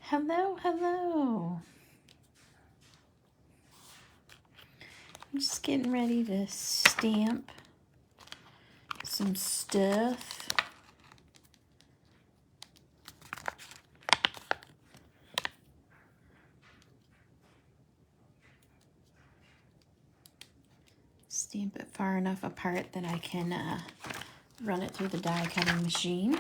Hello, hello. I'm just getting ready to stamp some stuff. Stamp it far enough apart that I can run it through the die cutting machine.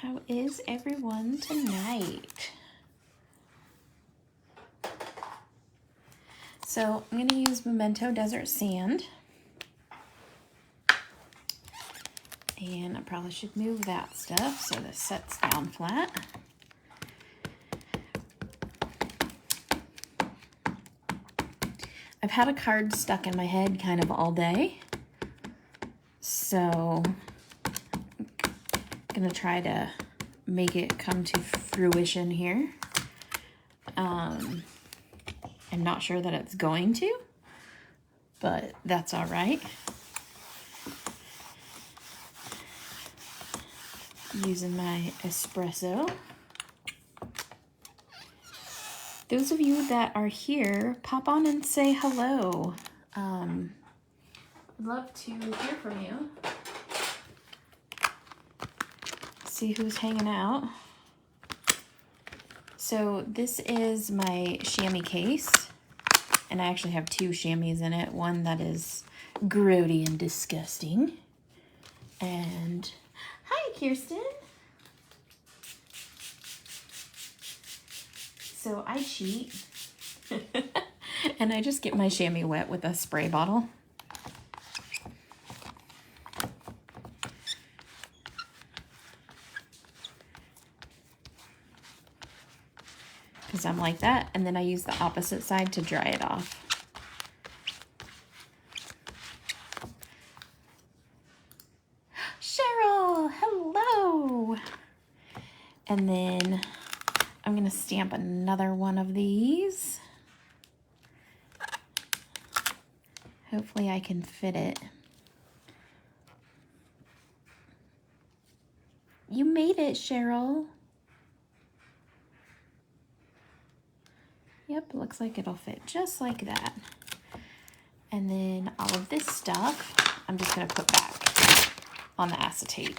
How is everyone tonight? So I'm going to use Memento Desert Sand. And I probably should move that stuff so this sets down flat. I've had a card stuck in my head kind of all day. So I'm gonna try to make it come to fruition here. I'm not sure that it's going to, but that's all right. Using my espresso. Those of you that are here, pop on and say hello. I'd love to hear from you. See who's hanging out. So this is my chamois case, and I actually have two chamois in it. One that is grody and disgusting, and hi, Kirsten. So I cheat, and I just get my chamois wet with a spray bottle. Because I'm like that, and then I use the opposite side to dry it off. Cheryl, hello! And then I'm going to stamp another one of these. Hopefully I can fit it. You made it, Cheryl. Yep, looks like it'll fit just like that. And then all of this stuff, I'm just going to put back on the acetate.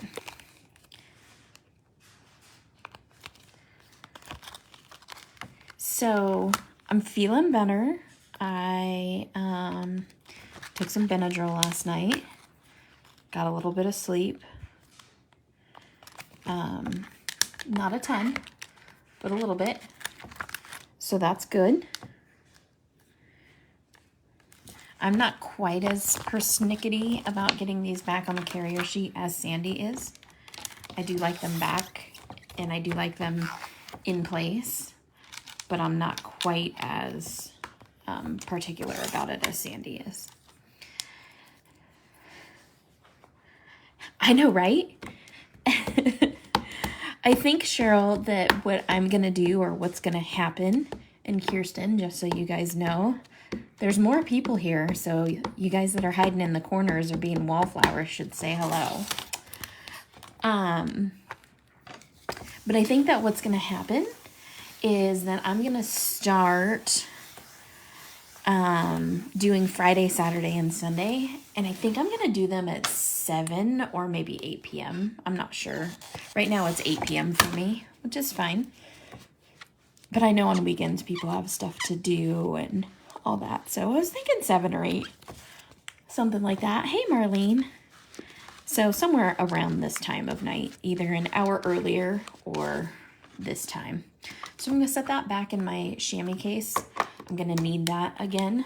So I'm feeling better. I took some Benadryl last night. Got a little bit of sleep. Not a ton, but a little bit. So that's good. I'm not quite as persnickety about getting these back on the carrier sheet as Sandy is. I do like them back, and I do like them in place, but I'm not quite as particular about it as Sandy is. I know, right? I think, Cheryl, that what I'm going to do, or what's going to happen, and Kirsten, just so you guys know, there's more people here, so you guys that are hiding in the corners or being wallflowers should say hello. But I think that what's going to happen is that I'm going to start doing Friday, Saturday, and Sunday. And I think I'm going to do them at 7 or maybe 8 p.m. I'm not sure. Right now it's 8 p.m. for me, which is fine. But I know on weekends people have stuff to do and all that. So I was thinking 7 or 8. Something like that. Hey, Marlene. So somewhere around this time of night, either an hour earlier or this time. So I'm going to set that back in my chamois case. I'm going to need that again.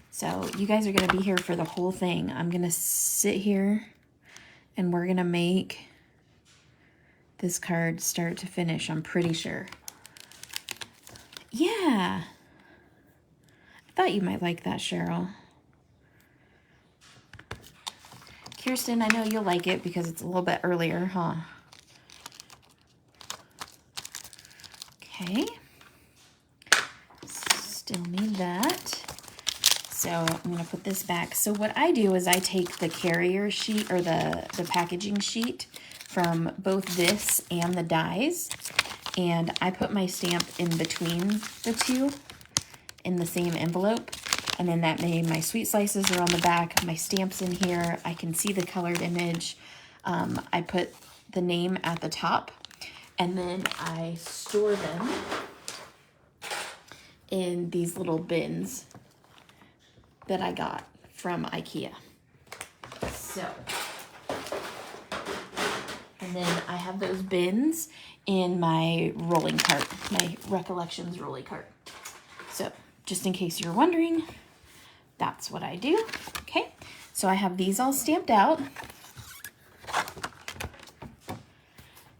So you guys are going to be here for the whole thing. I'm going to sit here and we're going to make this card start to finish, I'm pretty sure. Yeah. I thought you might like that, Cheryl. Kirsten, I know you'll like it because it's a little bit earlier, huh? Okay. Still need that. So I'm going to put this back. So what I do is I take the carrier sheet or the packaging sheet from both this and the dies, and I put my stamp in between the two in the same envelope. And then that made my sweet slices are on the back, my stamp's in here. I can see the colored image. I put the name at the top, and then I store them in these little bins that I got from IKEA. So, and then I have those bins in my rolling cart, my Recollections rolling cart. So, just in case you're wondering, that's what I do. Okay, so I have these all stamped out.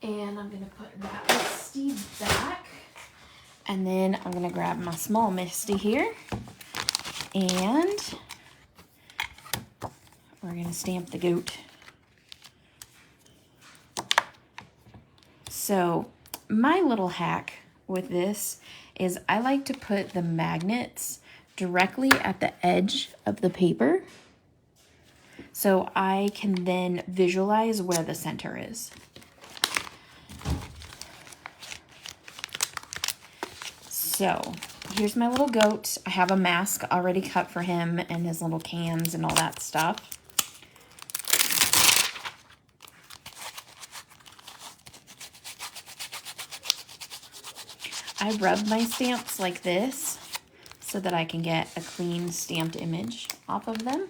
And I'm gonna put that Misty back. And then I'm gonna grab my small Misty here. And we're gonna stamp the goat. So my little hack with this is I like to put the magnets directly at the edge of the paper so I can then visualize where the center is. So here's my little goat. I have a mask already cut for him and his little cans and all that stuff. I rub my stamps like this so that I can get a clean stamped image off of them.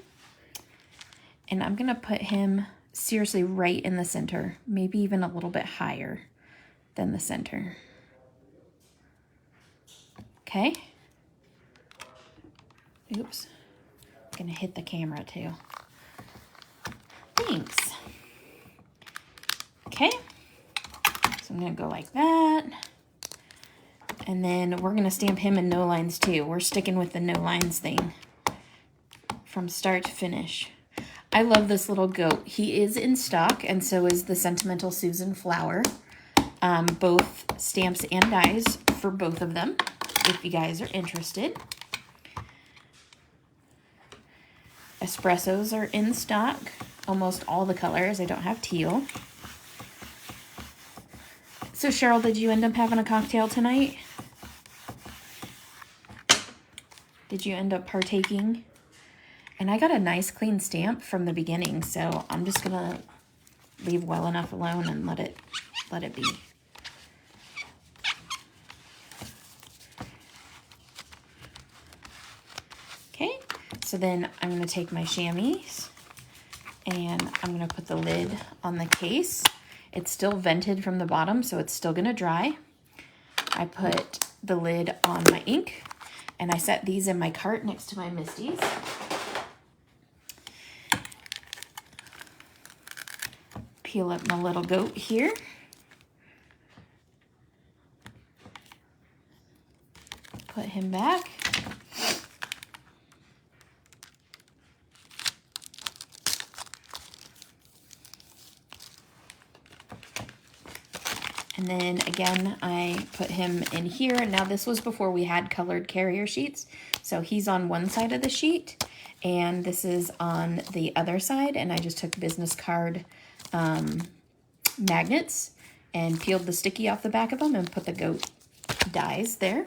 And I'm gonna put him seriously right in the center, maybe even a little bit higher than the center. Okay. Oops. I'm gonna hit the camera too. Thanks. Okay. So I'm gonna go like that. And then we're gonna stamp him in no lines too. We're sticking with the no lines thing from start to finish. I love this little goat. He is in stock, and so is the Sentimental Susan flower. Both stamps and dies for both of them, if you guys are interested. Espressos are in stock, almost all the colors. I don't have teal. So Cheryl, did you end up having a cocktail tonight? Did you end up partaking? And I got a nice clean stamp from the beginning, so I'm just gonna leave well enough alone and let it be. Okay, so then I'm gonna take my chamois and I'm gonna put the lid on the case. It's still vented from the bottom, so it's still gonna dry. I put the lid on my ink and I set these in my cart next to my Misties. Peel up my little goat here. Put him back. And then again, I put him in here. Now this was before we had colored carrier sheets. So he's on one side of the sheet And this is on the other side, and I just took business card magnets and peeled the sticky off the back of them and put the goat dies there.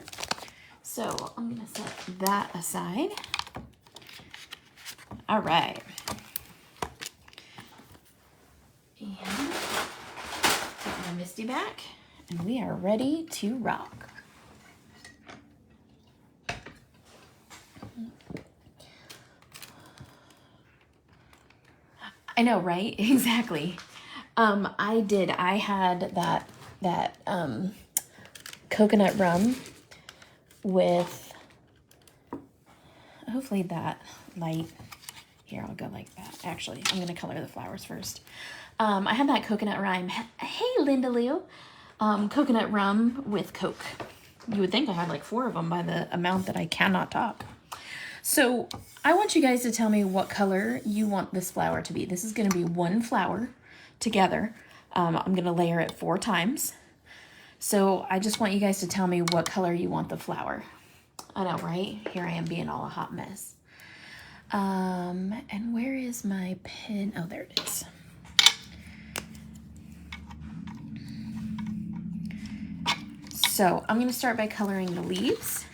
So I'm gonna set that aside. All right. And put my Misty back, and we are ready to rock. I know, right? Exactly. I had that coconut rum with, hopefully that light, here, I'll go like that. Actually, I'm gonna color the flowers first. I had that coconut rum, hey Linda Leo, coconut rum with Coke. You would think I had like 4 of them by the amount that I cannot talk. So I want you guys to tell me what color you want this flower to be. This is gonna be one flower together. I'm gonna layer it 4 times. So I just want you guys to tell me what color you want the flower. I know, right? Here I am being all a hot mess. And where is my pen? Oh, there it is. So I'm gonna start by coloring the leaves.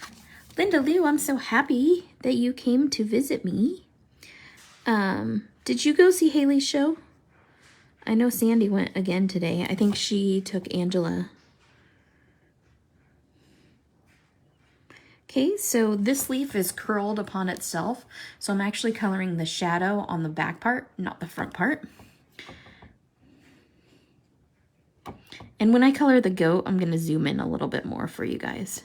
Linda Lou, I'm so happy that you came to visit me. Did you go see Haley's show? I know Sandy went again today. I think she took Angela. Okay, so this leaf is curled upon itself. So I'm actually coloring the shadow on the back part, not the front part. And when I color the goat, I'm gonna zoom in a little bit more for you guys.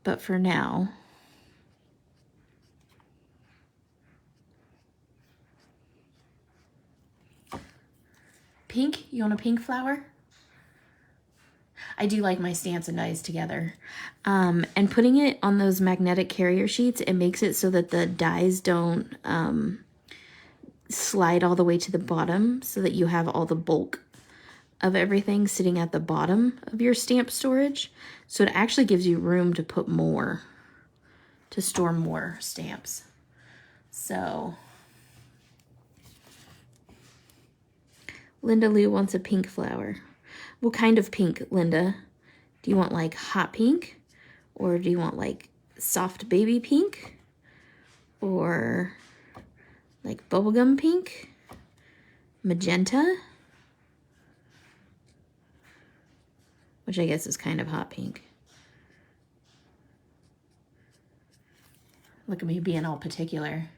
But for now, pink, you want a pink flower? I do like my stamps and dies together. And putting it on those magnetic carrier sheets, it makes it so that the dies don't slide all the way to the bottom, so that you have all the bulk of everything sitting at the bottom of your stamp storage. So it actually gives you room to put more, to store more stamps. So Linda Lou wants a pink flower. What kind of pink, Linda? Do you want like hot pink? Or do you want like soft baby pink? Or like bubblegum pink? Magenta? Which I guess is kind of hot pink. Look at me being all particular.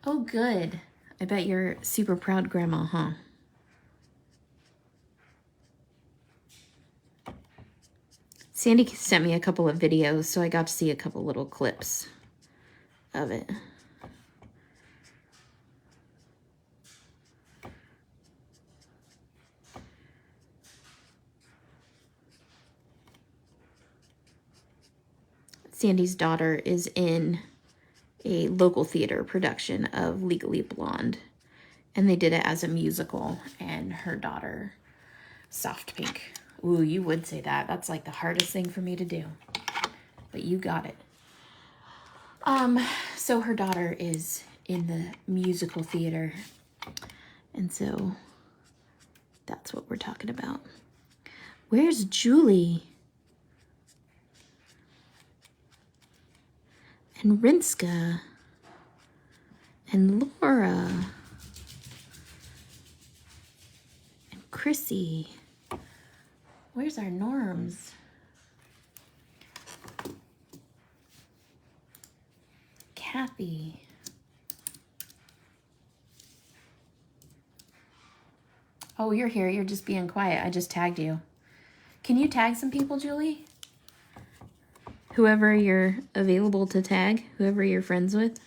Oh, good. I bet you're super proud, Grandma, huh? Sandy sent me a couple of videos, so I got to see a couple little clips of it. Sandy's daughter is in a local theater production of Legally Blonde, and they did it as a musical, and her daughter, soft pink. Ooh, you would say that. That's like the hardest thing for me to do, but you got it. So her daughter is in the musical theater, and so that's what we're talking about. Where's Julie? And Rinska, and Laura, and Chrissy. Where's our Norms? Kathy. Oh, you're here. You're just being quiet. I just tagged you. Can you tag some people, Julie? Whoever you're available to tag, whoever you're friends with.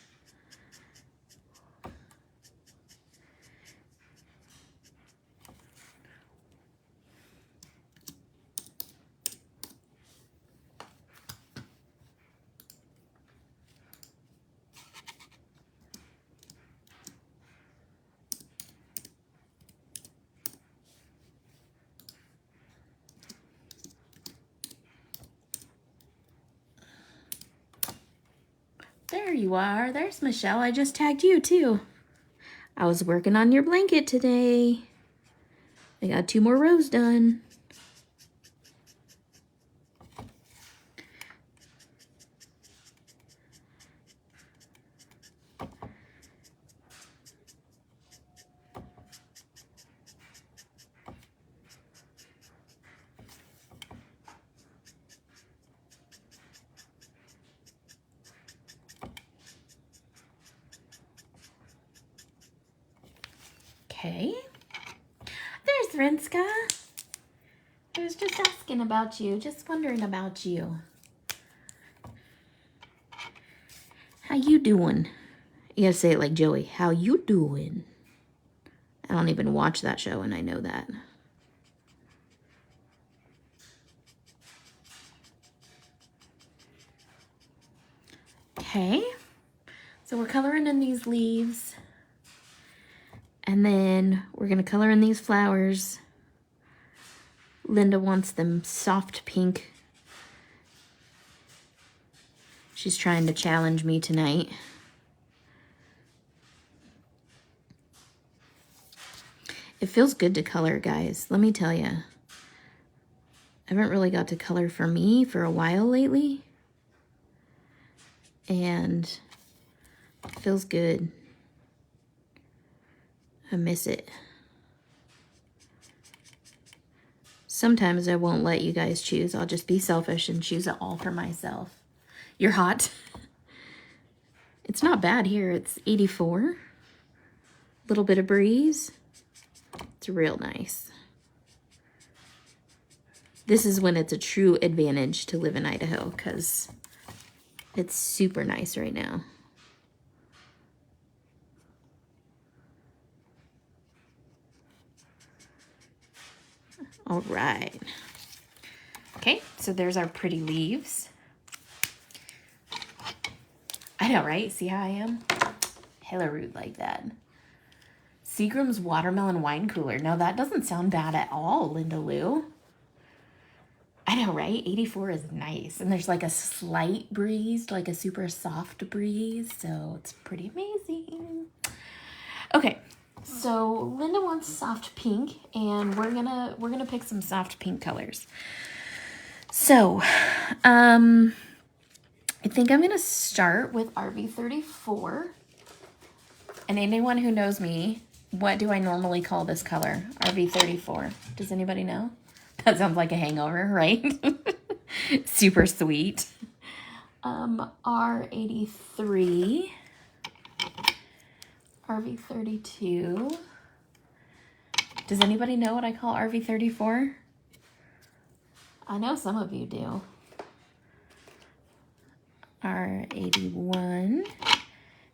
There you are. There's Michelle. I just tagged you too. I was working on your blanket today. I got 2 more rows done. Okay. There's Rinska. I was just asking about you, just wondering about you. How you doing? You gotta say it like Joey. How you doing? I don't even watch that show and I know that. Okay. So we're coloring in these leaves. And then we're gonna color in these flowers. Linda wants them soft pink. She's trying to challenge me tonight. It feels good to color, guys. Let me tell you. I haven't really got to color for me for a while lately. And it feels good. I miss it. Sometimes I won't let you guys choose. I'll just be selfish and choose it all for myself. You're hot. It's not bad here. It's 84. Little bit of breeze. It's real nice. This is when it's a true advantage to live in Idaho because it's super nice right now. All right. Okay, so there's our pretty leaves. I know, right? See how I am? Hella rude like that. Seagram's watermelon wine cooler. No, that doesn't sound bad at all, Linda Lou. I know, right? 84 is nice. And there's like a slight breeze, like a super soft breeze. So it's pretty amazing. Okay. So Linda wants soft pink, and we're gonna pick some soft pink colors. So, I think I'm gonna start with RV34. And anyone who knows me, what do I normally call this color? RV34. Does anybody know? That sounds like a hangover, right? Super sweet. R83. RV32. Does anybody know what I call RV34? I know some of you do. R81.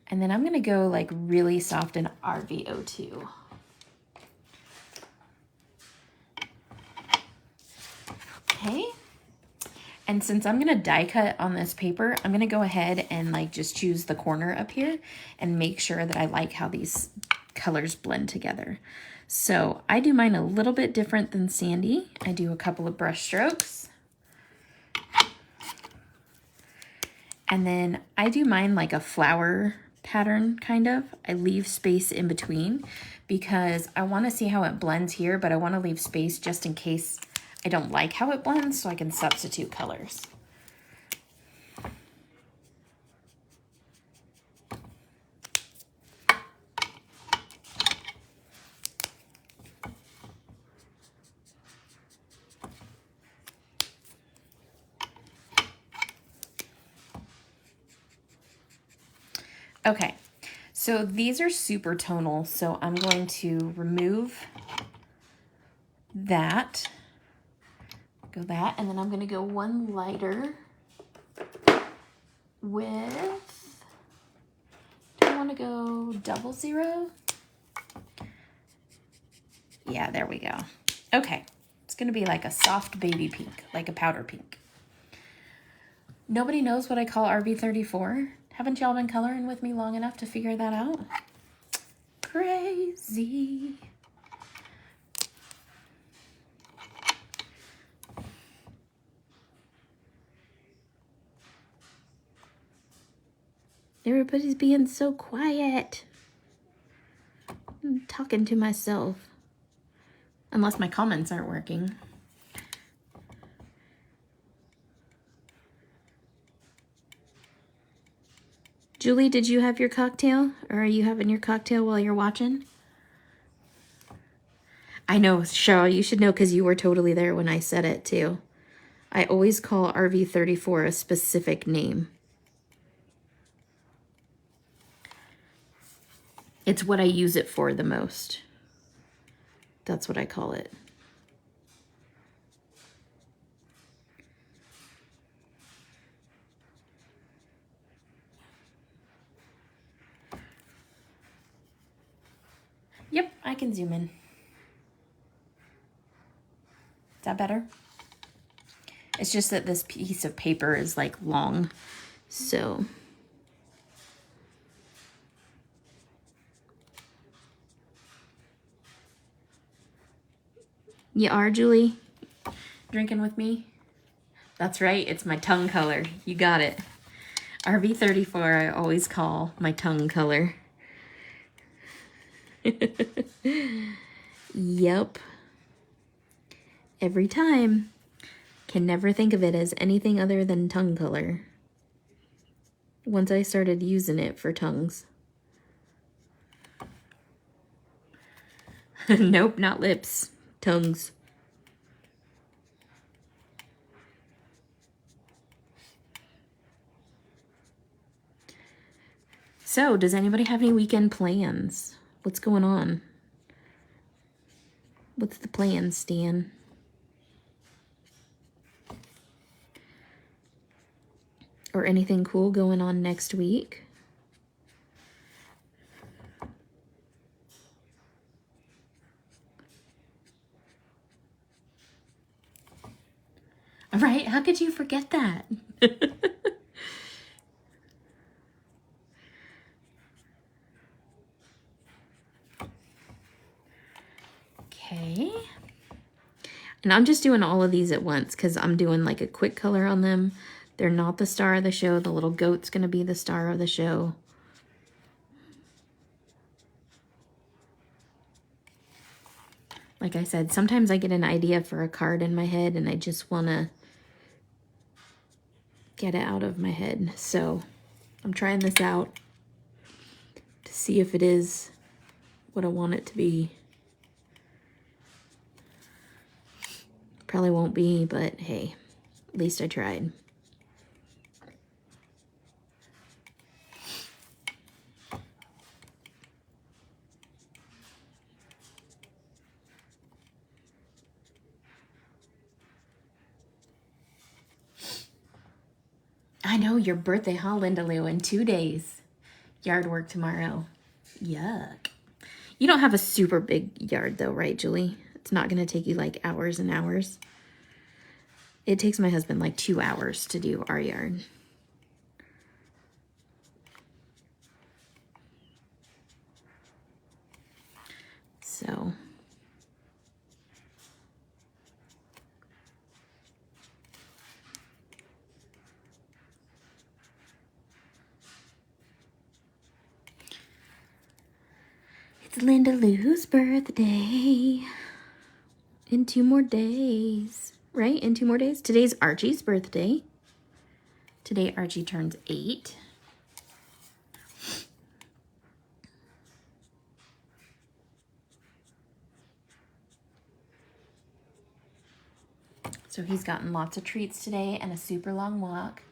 And then I'm going to go like really soft in RV02. Okay. And since I'm going to die cut on this paper, I'm going to go ahead and like just choose the corner up here and make sure that I like how these colors blend together. So I do mine a little bit different than Sandy. I do a couple of brush strokes. And then I do mine like a flower pattern, kind of. I leave space in between because I want to see how it blends here, but I want to leave space just in case I don't like how it blends, so I can substitute colors. Okay, so these are super tonal, so I'm going to remove that. Go that, and then I'm going to go one lighter with, do I want to go 00? Yeah, there we go. Okay, it's going to be like a soft baby pink, like a powder pink. Nobody knows what I call RV34. Haven't y'all been coloring with me long enough to figure that out? Crazy. Everybody's being so quiet. I'm talking to myself. Unless my comments aren't working. Julie, did you have your cocktail? Or are you having your cocktail while you're watching? I know, Cheryl, you should know because you were totally there when I said it too. I always call RV34 a specific name. It's what I use it for the most. That's what I call it. Yep, I can zoom in. Is that better? It's just that this piece of paper is like long, so. You are, Julie? Drinking with me? That's right, it's my tongue color. You got it. RV34 I always call my tongue color. Yep. Every time. Can never think of it as anything other than tongue color. Once I started using it for tongues. Nope, not lips. Tongues. So, does anybody have any weekend plans? What's going on? What's the plan, Stan? Or anything cool going on next week? All right, how could you forget that? Okay. And I'm just doing all of these at once because I'm doing like a quick color on them. They're not the star of the show. The little goat's going to be the star of the show. Like I said, sometimes I get an idea for a card in my head and I just want to get it out of my head. So I'm trying this out to see if it is what I want it to be. Probably won't be, but hey, at least I tried. I know, your birthday, huh, Linda Lou, in 2 days. Yard work tomorrow. Yuck. You don't have a super big yard though, right, Julie? It's not going to take you like hours and hours. It takes my husband like 2 hours to do our yard. So. It's Linda Lou's birthday. In 2 more days. Right? In 2 more days. Today's Archie's birthday. Today Archie turns 8. So he's gotten lots of treats today and a super long walk.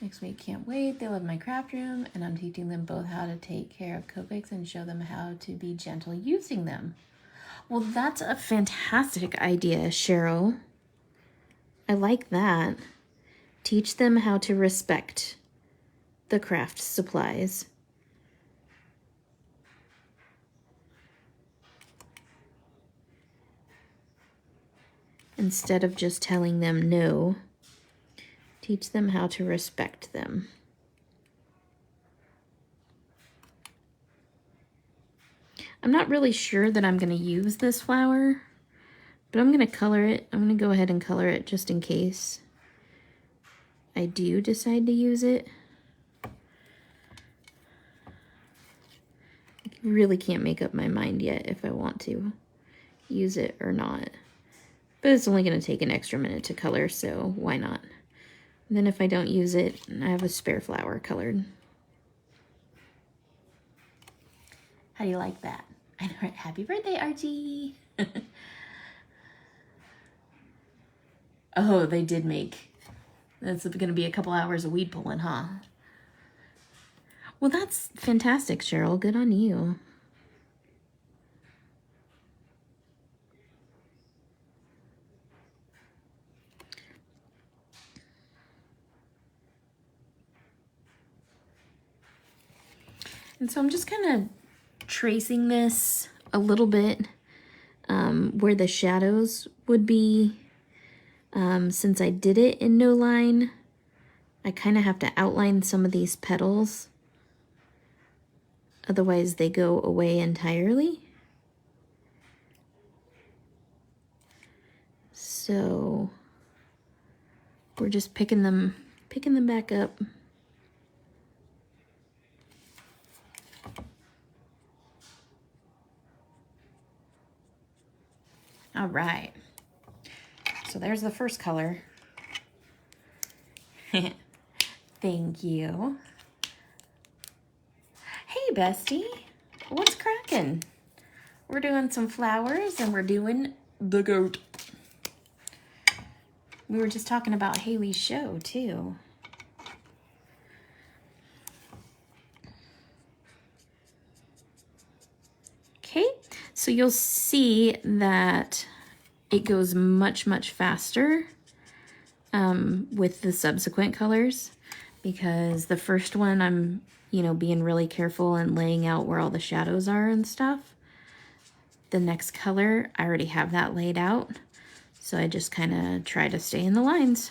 Next week, can't wait. They live in my craft room and I'm teaching them both how to take care of Copics and show them how to be gentle using them. Well, that's a fantastic idea, Cheryl. I like that. Teach them how to respect the craft supplies. Instead of just telling them no, teach them how to respect them. I'm not really sure that I'm going to use this flower, but I'm going to color it. I'm going to go ahead and color it just in case I do decide to use it. really can't make up my mind yet if I want to use it or not. But it's only going to take an extra minute to color, so why not? And then if I don't use it, I have a spare flower colored. How do you like that? I know, happy birthday, Archie! Oh, they did make... That's going to be a couple hours of weed pulling, huh? Well, that's fantastic, Cheryl. Good on you. And so I'm just kind of tracing this a little bit where the shadows would be. Since I did it in no line, I kind of have to outline some of these petals. Otherwise they go away entirely. So we're just picking them back up. All right. So there's the first color. Thank you. Hey, bestie. What's cracking? We're doing some flowers and we're doing the goat. We were just talking about Haley's show, too. Okay, so you'll see that it goes much, much faster with the subsequent colors, because the first one I'm, being really careful and laying out where all the shadows are and stuff. The next color, I already have that laid out, so I just kind of try to stay in the lines.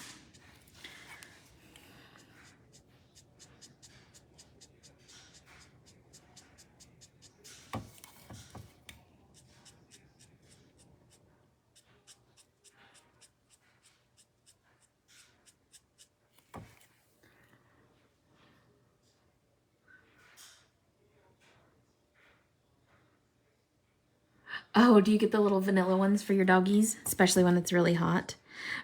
Oh, do you get the little vanilla ones for your doggies, especially when it's really hot?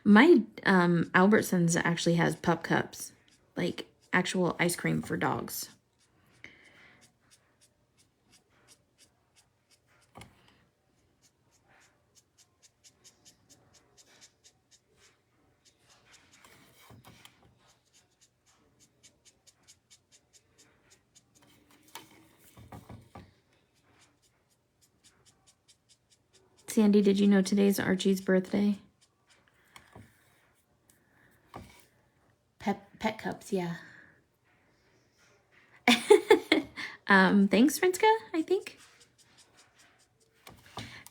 My Albertsons actually has pup cups, like actual ice cream for dogs. Sandy, did you know today's Archie's birthday? Pet cups, yeah. Thanks, Frinska, I think.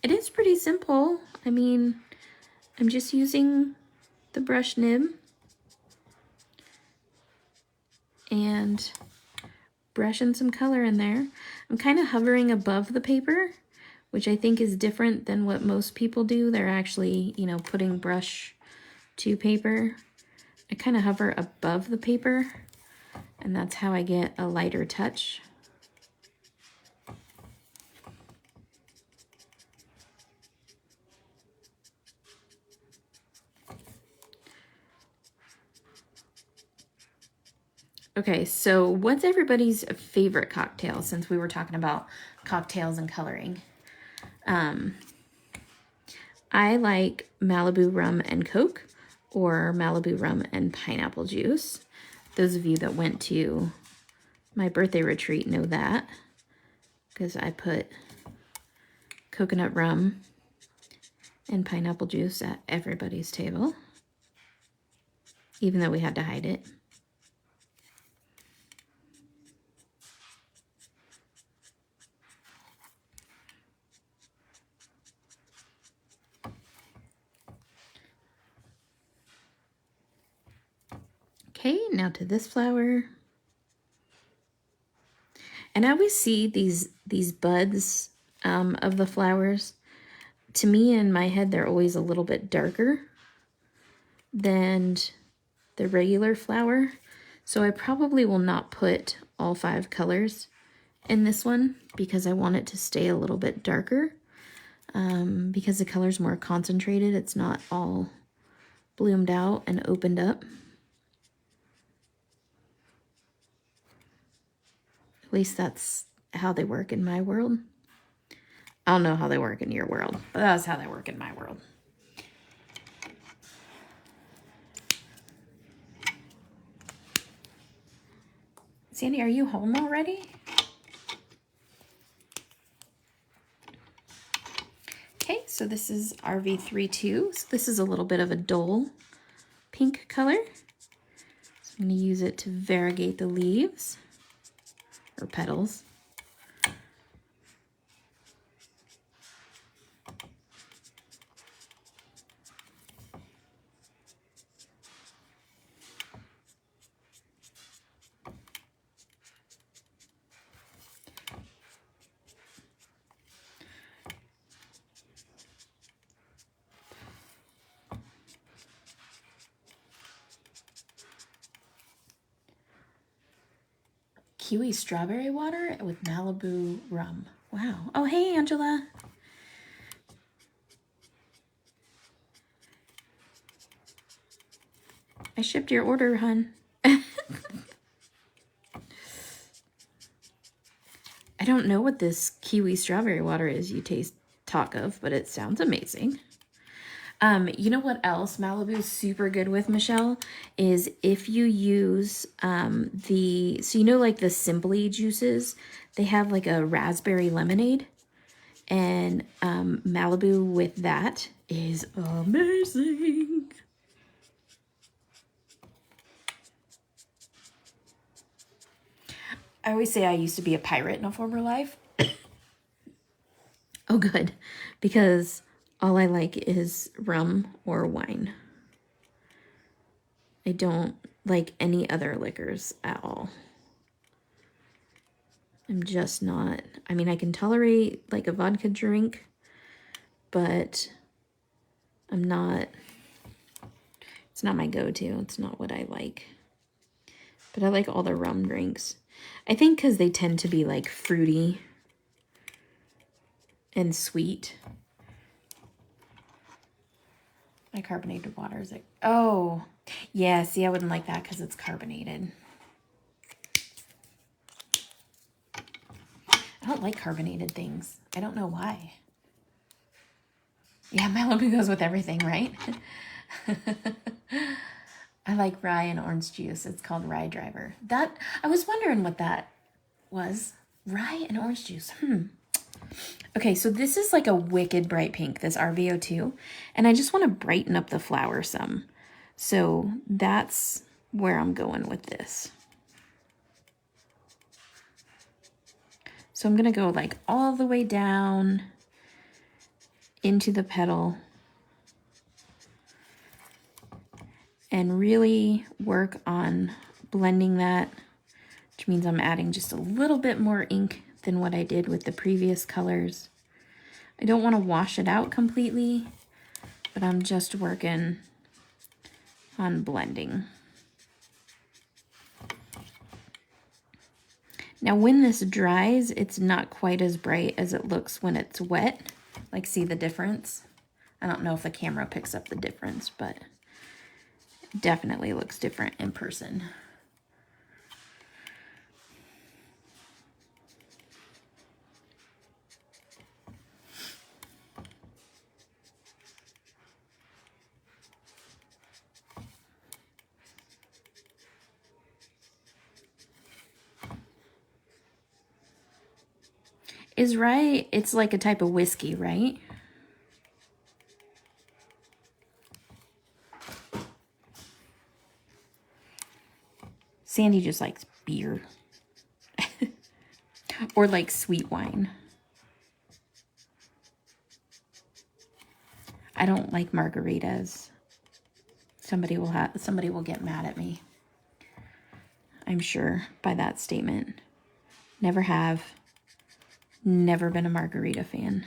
It is pretty simple. I mean, I'm just using the brush nib and brushing some color in there. I'm kind of hovering above the paper, which I think is different than what most people do. They're actually, putting brush to paper. I kind of hover above the paper, and that's how I get a lighter touch. Okay, so what's everybody's favorite cocktail, since we were talking about cocktails and coloring? I like Malibu rum and Coke, or Malibu rum and pineapple juice. Those of you that went to my birthday retreat know that, because I put coconut rum and pineapple juice at everybody's table, even though we had to hide it. Okay, now to this flower. And I always see these buds of the flowers. To me, in my head, they're always a little bit darker than the regular flower. So I probably will not put all 5 colors in this one because I want it to stay a little bit darker. Because the color's more concentrated, it's not all bloomed out and opened up. At least that's how they work in my world. I don't know how they work in your world, but that's how they work in my world. Sandy, are you home already? Okay, so this is RV32. So this is a little bit of a dull pink color. So I'm going to use it to variegate the leaves or petals. Kiwi strawberry water with Malibu rum. Wow. Oh, hey, Angela. I shipped your order, hun. I don't know what this kiwi strawberry water is you talk of, but it sounds amazing. You know what else Malibu is super good with, Michelle, is if you use so you know like the Simply juices, they have like a raspberry lemonade, and Malibu with that is amazing. I always say I used to be a pirate in a former life. Oh, good, because all I like is rum or wine. I don't like any other liquors at all. I'm just not, I mean, I can tolerate like a vodka drink, but I'm not, it's not my go-to. It's not what I like. But I like all the rum drinks. I think because they tend to be like fruity and sweet. My carbonated water is like, oh, yeah, see, I wouldn't like that because it's carbonated. I don't like carbonated things. I don't know why. Yeah, Malibu goes with everything, right? I like rye and orange juice. It's called Rye Driver. That, I was wondering what that was. Rye and orange juice. Okay, so this is like a wicked bright pink, this RVO2, and I just want to brighten up the flower some. So that's where I'm going with this. So I'm going to go like all the way down into the petal and really work on blending that, which means I'm adding just a little bit more ink than what I did with the previous colors. I don't want to wash it out completely, but I'm just working on blending. Now when this dries, it's not quite as bright as it looks when it's wet. Like, see the difference? I don't know if the camera picks up the difference, but it definitely looks different in person. Is rye, it's like a type of whiskey, right? Sandy just likes beer. Or like sweet wine. I don't like margaritas. Somebody will get mad at me, I'm sure, by that statement. Never have. Never been a margarita fan.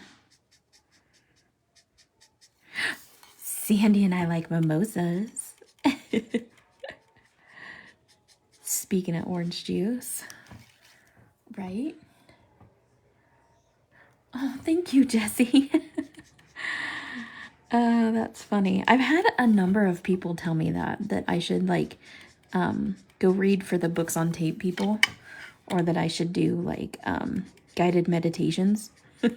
Sandy and I like mimosas. Speaking of orange juice, right? Oh, thank you, Jessie. That's funny. I've had a number of people tell me that I should like go read for the books on tape people, or that I should do like guided meditations. I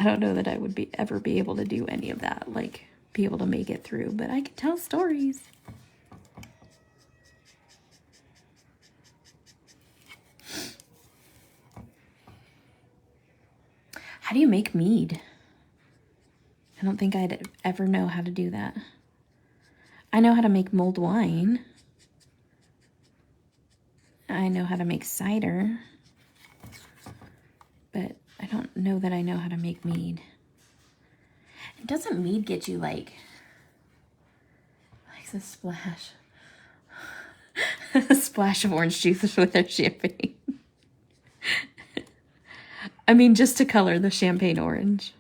don't know that I would ever be able to do any of that, like be able to make it through, but I can tell stories. How do you make mead? I don't think I'd ever know how to do that. I know how to make mulled wine. I know how to make cider, but I don't know that I know how to make mead. And doesn't mead get you like a splash? A splash of orange juice with their champagne. I mean, just to color the champagne orange.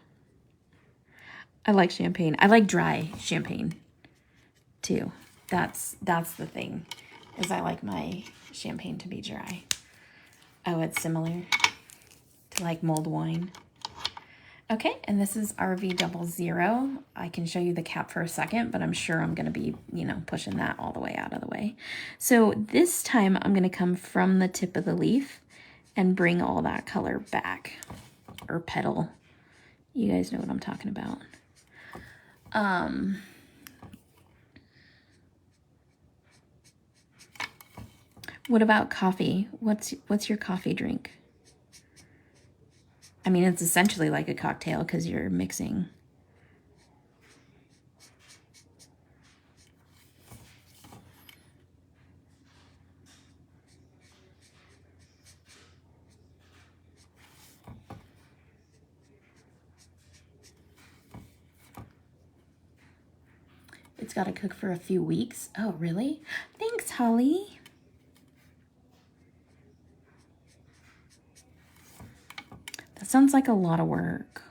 I like champagne. I like dry champagne too. That's the thing, is I like my champagne to be dry. Oh, it's similar to like mulled wine. Okay, and this is RV00. I can show you the cap for a second, but I'm sure I'm gonna be, pushing that all the way out of the way. So this time I'm gonna come from the tip of the leaf and bring all that color back, or petal. You guys know what I'm talking about. What about coffee? What's your coffee drink? I mean, it's essentially like a cocktail because you're mixing. It's got to cook for a few weeks. Oh, really? Thanks, Holly. That sounds like a lot of work.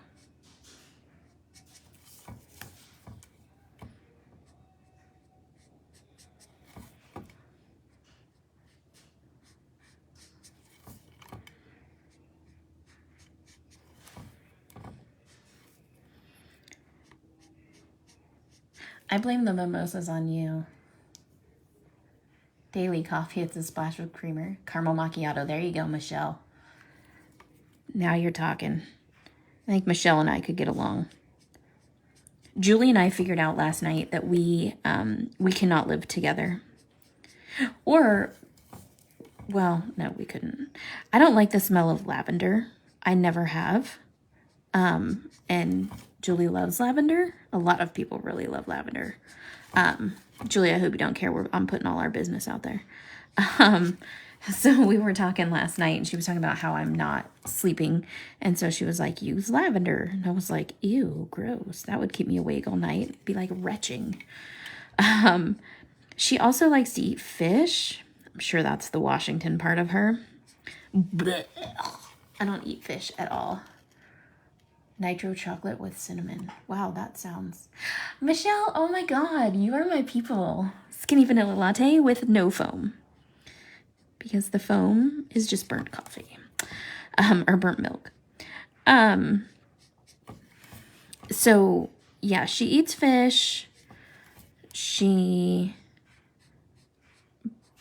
I blame the mimosas on you. Daily coffee, it's a splash with creamer. Caramel macchiato. There you go, Michelle. Now you're talking. I think Michelle and I could get along. Julie and I figured out last night that we cannot live together. Or, well, no, we couldn't. I don't like the smell of lavender. I never have. And Julie loves lavender. A lot of people really love lavender. Julie, I hope you don't care. I'm putting all our business out there. So we were talking last night, and she was talking about how I'm not sleeping. And so she was like, use lavender. And I was like, ew, gross. That would keep me awake all night. It'd be like retching. She also likes to eat fish. I'm sure that's the Washington part of her. Blech. I don't eat fish at all. Nitro chocolate with cinnamon. Wow, that sounds... Michelle, oh my God, you are my people. Skinny vanilla latte with no foam. Because the foam is just burnt coffee. Or burnt milk. So, yeah, she eats fish. She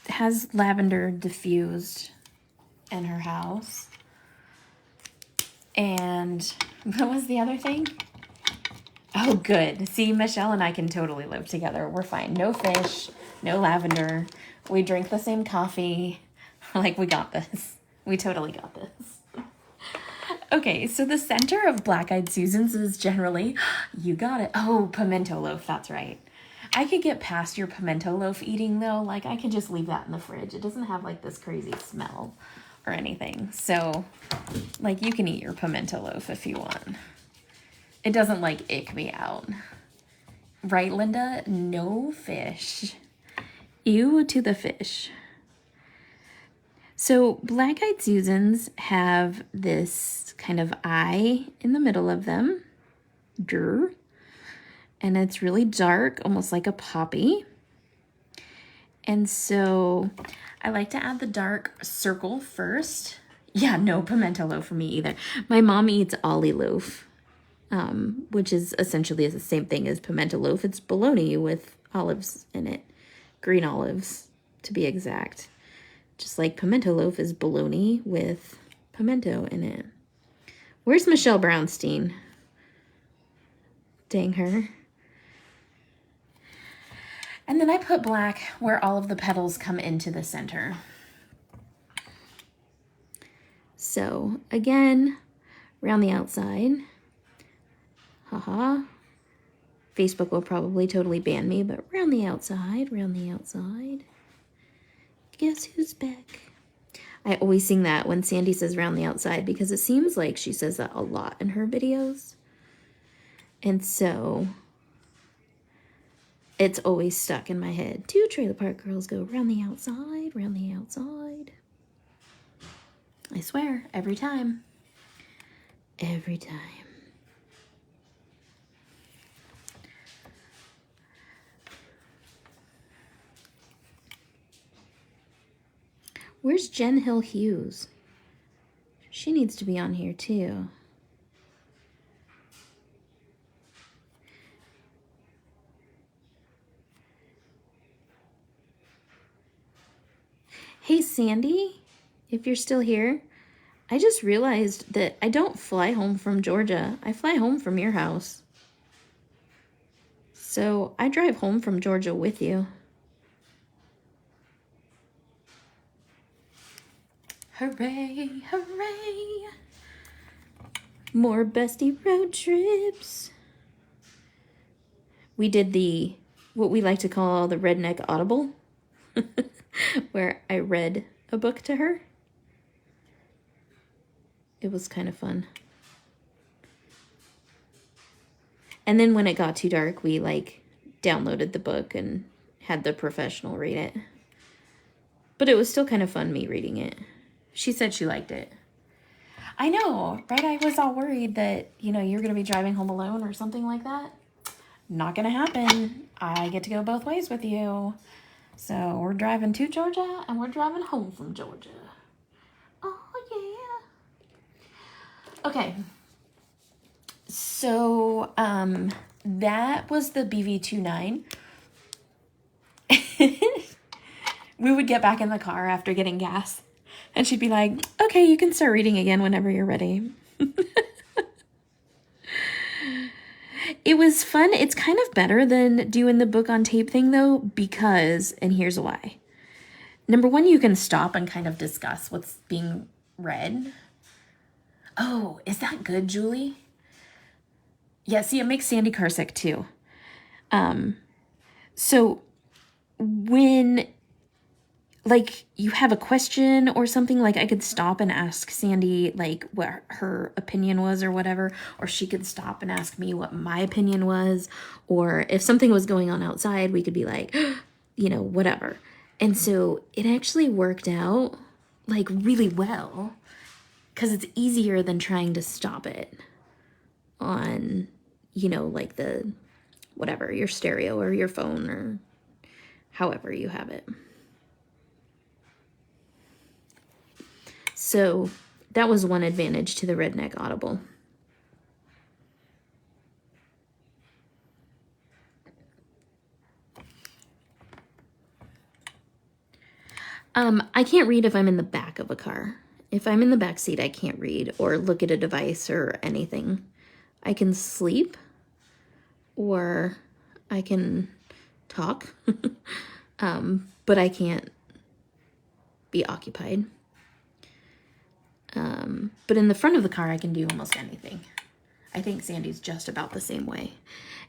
has lavender diffused in her house. And what was the other thing? Oh, good. See, Michelle and I can totally live together. We're fine. No fish, no lavender. We drink the same coffee. Like, we got this. We totally got this. Okay, so the center of Black Eyed Susans is generally, you got it. Oh, pimento loaf, that's right. I could get past your pimento loaf eating, though. Like, I could just leave that in the fridge. It doesn't have, like, this crazy smell or anything. So, like, you can eat your pimento loaf if you want. It doesn't, like, ick me out. Right, Linda? No fish. Ew to the fish. So Black Eyed Susans have this kind of eye in the middle of them. Grr. And it's really dark, almost like a poppy. And so I like to add the dark circle first. Yeah, no pimento loaf for me either. My mom eats ollie loaf, which is essentially the same thing as pimento loaf. It's bologna with olives in it, green olives to be exact. Just like pimento loaf is bologna with pimento in it. Where's Michelle Brownstein? Dang her. And then I put black where all of the petals come into the center. So again, around the outside. Haha. Facebook will probably totally ban me, but around the outside, around the outside. Guess who's back? I always sing that when Sandy says round the outside because it seems like she says that a lot in her videos. And so it's always stuck in my head. 2 Trailer Park Girls go round the outside, round the outside. I swear, every time. Every time. Where's Jen Hill Hughes? She needs to be on here too. Hey Sandy, if you're still here, I just realized that I don't fly home from Georgia. I fly home from your house. So I drive home from Georgia with you. Hooray, hooray. More bestie road trips. We did what we like to call the redneck audible, where I read a book to her. It was kind of fun. And then when it got too dark, we downloaded the book and had the professional read it. But it was still kind of fun me reading it. She said she liked it. I know, right? I was all worried that, you're going to be driving home alone or something like that. Not going to happen. I get to go both ways with you. So we're driving to Georgia and we're driving home from Georgia. Oh, yeah. Okay. So, that was the BV29. We would get back in the car after getting gas. And she'd be like, okay, you can start reading again whenever you're ready. It was fun. It's kind of better than doing the book on tape thing, though, because, and here's why. Number one, you can stop and kind of discuss what's being read. Oh, is that good, Julie? Yeah, see, it makes Sandy car sick, too. So when you have a question or something, I could stop and ask Sandy, what her opinion was or whatever, or she could stop and ask me what my opinion was, or if something was going on outside, we could be like, whatever. And so it actually worked out, really well, because it's easier than trying to stop it on, the, whatever, your stereo or your phone or however you have it. So that was one advantage to the Redneck Audible. I can't read if I'm in the back of a car. If I'm in the back seat, I can't read or look at a device or anything. I can sleep or I can talk, but I can't be occupied. But in the front of the car, I can do almost anything. I think Sandy's just about the same way.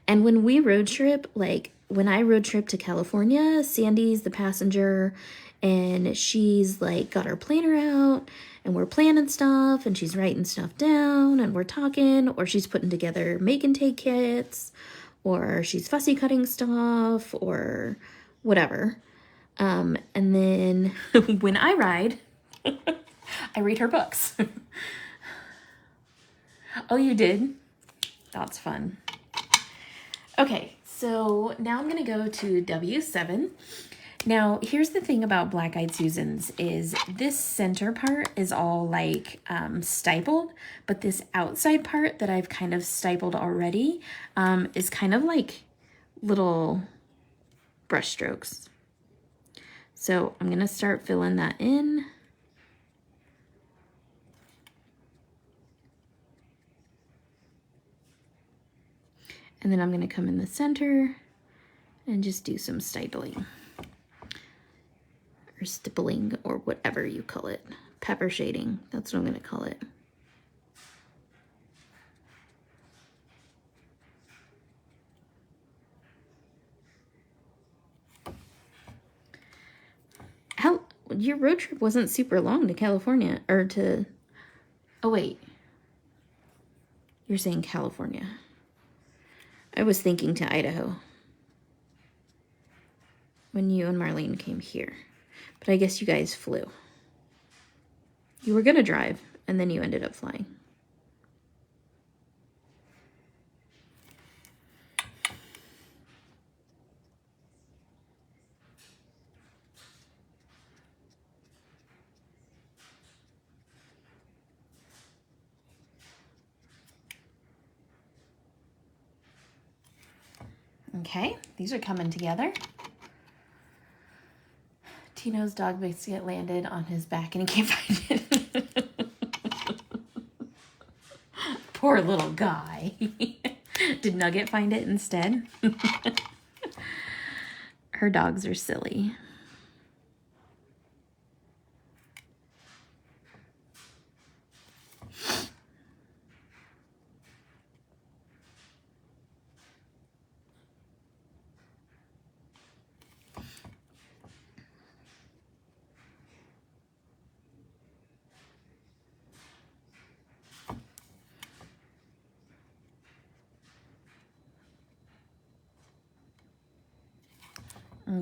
And when we road trip, when I road trip to California, Sandy's the passenger and she's got her planner out and we're planning stuff and she's writing stuff down and we're talking, or she's putting together make and take kits, or she's fussy cutting stuff or whatever. And then when I ride, I read her books. Oh, you did? That's fun. Okay, so now I'm going to go to W7. Now, here's the thing about Black Eyed Susans is this center part is all like stippled, but this outside part that I've kind of stippled already is kind of like little brush strokes. So I'm gonna start filling that in. And then I'm gonna come in the center and just do some stipling. Or stippling, or whatever you call it. Pepper shading, that's what I'm gonna call it. How, your road trip wasn't super long to California, or to, oh wait. You're saying California. I was thinking to Idaho. When you and Marlene came here. But I guess you guys flew. You were gonna drive, and then you ended up flying. Okay, these are coming together. Tino's dog biscuit landed on his back and he can't find it. Poor little guy. Did Nugget find it instead? Her dogs are silly.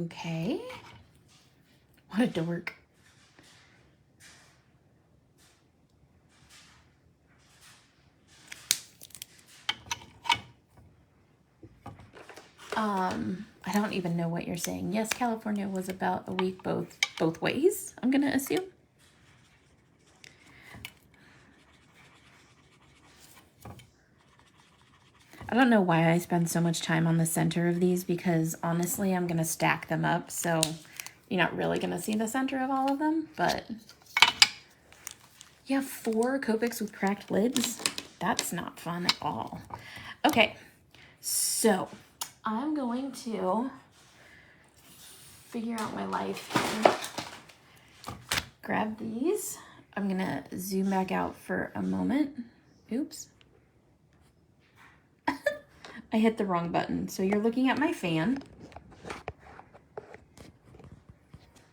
Okay. What a dork. I don't even know what you're saying. Yes, California was about a week both ways, I'm gonna assume. I don't know why I spend so much time on the center of these, because honestly, I'm gonna stack them up, so you're not really gonna see the center of all of them, but you have 4 Copics with cracked lids? That's not fun at all. Okay, so I'm going to figure out my life here. Grab these. I'm gonna zoom back out for a moment. Oops. I hit the wrong button. So you're looking at my fan.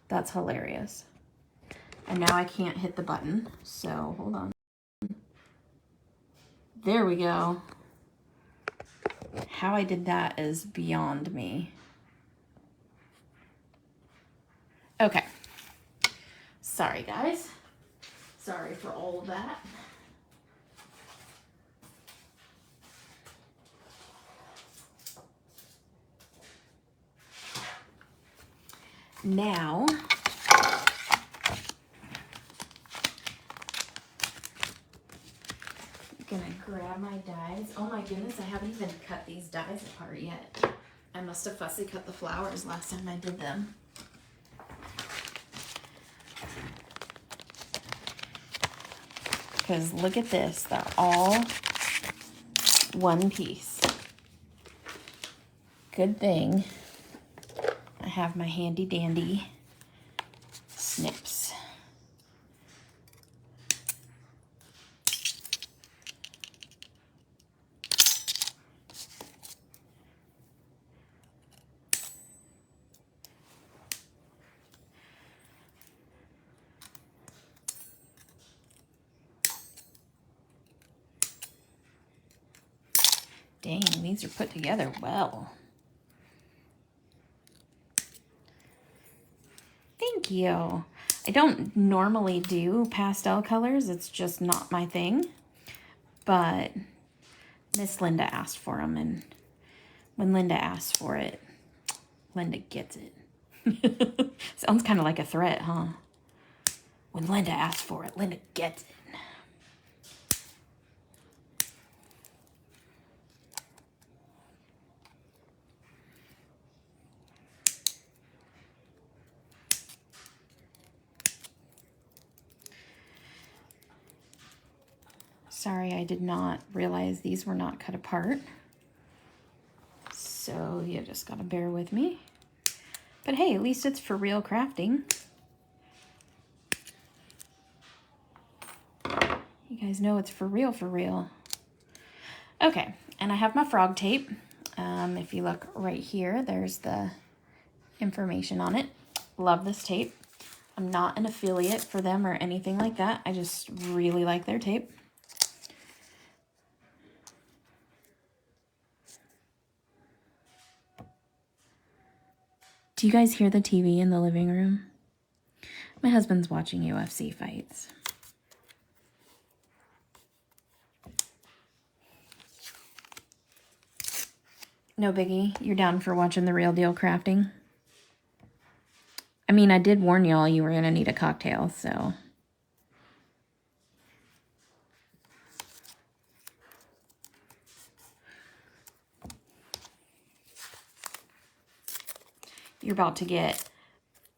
That's hilarious. And now I can't hit the button. So hold on. There we go. How I did that is beyond me. Okay. Sorry, guys. Sorry for all of that. Now, I'm gonna grab my dies. Oh my goodness, I haven't even cut these dies apart yet. I must have fussy cut the flowers last time I did them. Because look at this, they're all one piece. Good thing I have my handy dandy snips. Dang, these are put together well. Thank you. I don't normally do pastel colors. It's just not my thing. But Miss Linda asked for them, and when Linda asks for it, Linda gets it. Sounds kind of like a threat, huh? When Linda asks for it, Linda gets it. Sorry, I did not realize these were not cut apart. So you just gotta bear with me. But hey, at least it's for real crafting. You guys know it's for real, for real. Okay, and I have my frog tape. If you look right here, there's the information on it. Love this tape. I'm not an affiliate for them or anything like that. I just really like their tape. Do you guys hear the TV in the living room? My husband's watching UFC fights. No biggie. You're down for watching the real deal crafting? I mean, I did warn y'all you were going to need a cocktail, so... You're about to get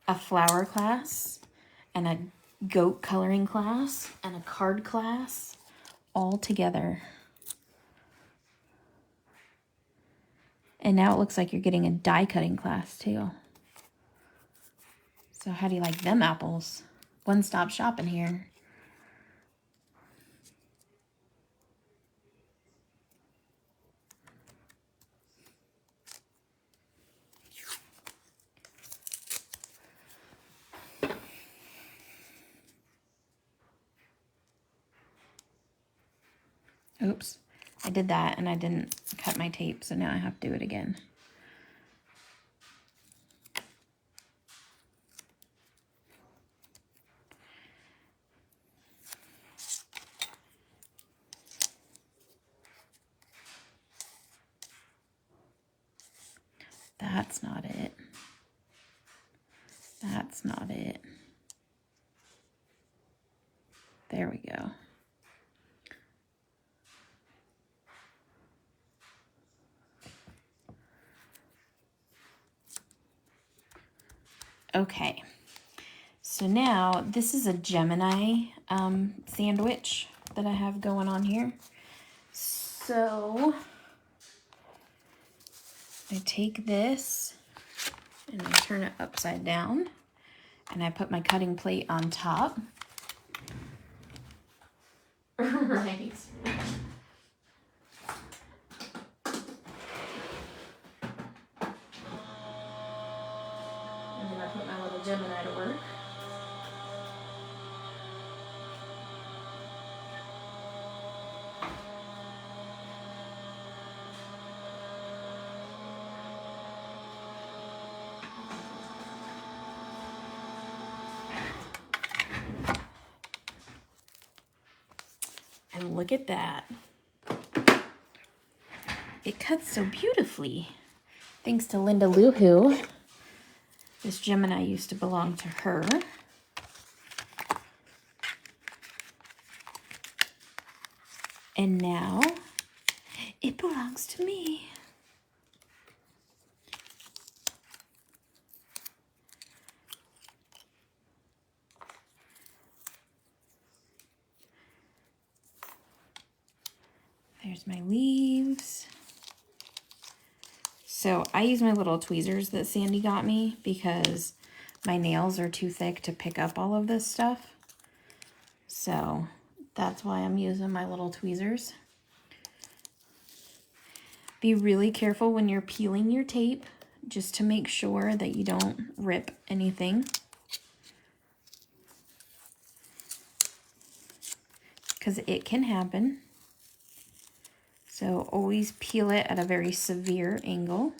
a flower class and a goat coloring class and a card class all together. And now it looks like you're getting a die cutting class too. So how do you like them apples? One-stop shop in here. Oops, I did that and I didn't cut my tape, so now I have to do it again. That's not it. That's not it. There we go. Okay, so now this is a Gemini sandwich that I have going on here. So I take this and I turn it upside down and I put my cutting plate on top. Right. And then I put my little Gemini to work. And look at that. It cuts so beautifully. Thanks to Linda Loohoo. This Gemini used to belong to her. And now it belongs to me. There's my leaves. So I use my little tweezers that Sandy got me because my nails are too thick to pick up all of this stuff. So that's why I'm using my little tweezers. Be really careful when you're peeling your tape, just to make sure that you don't rip anything. Because it can happen. So always peel it at a very severe angle.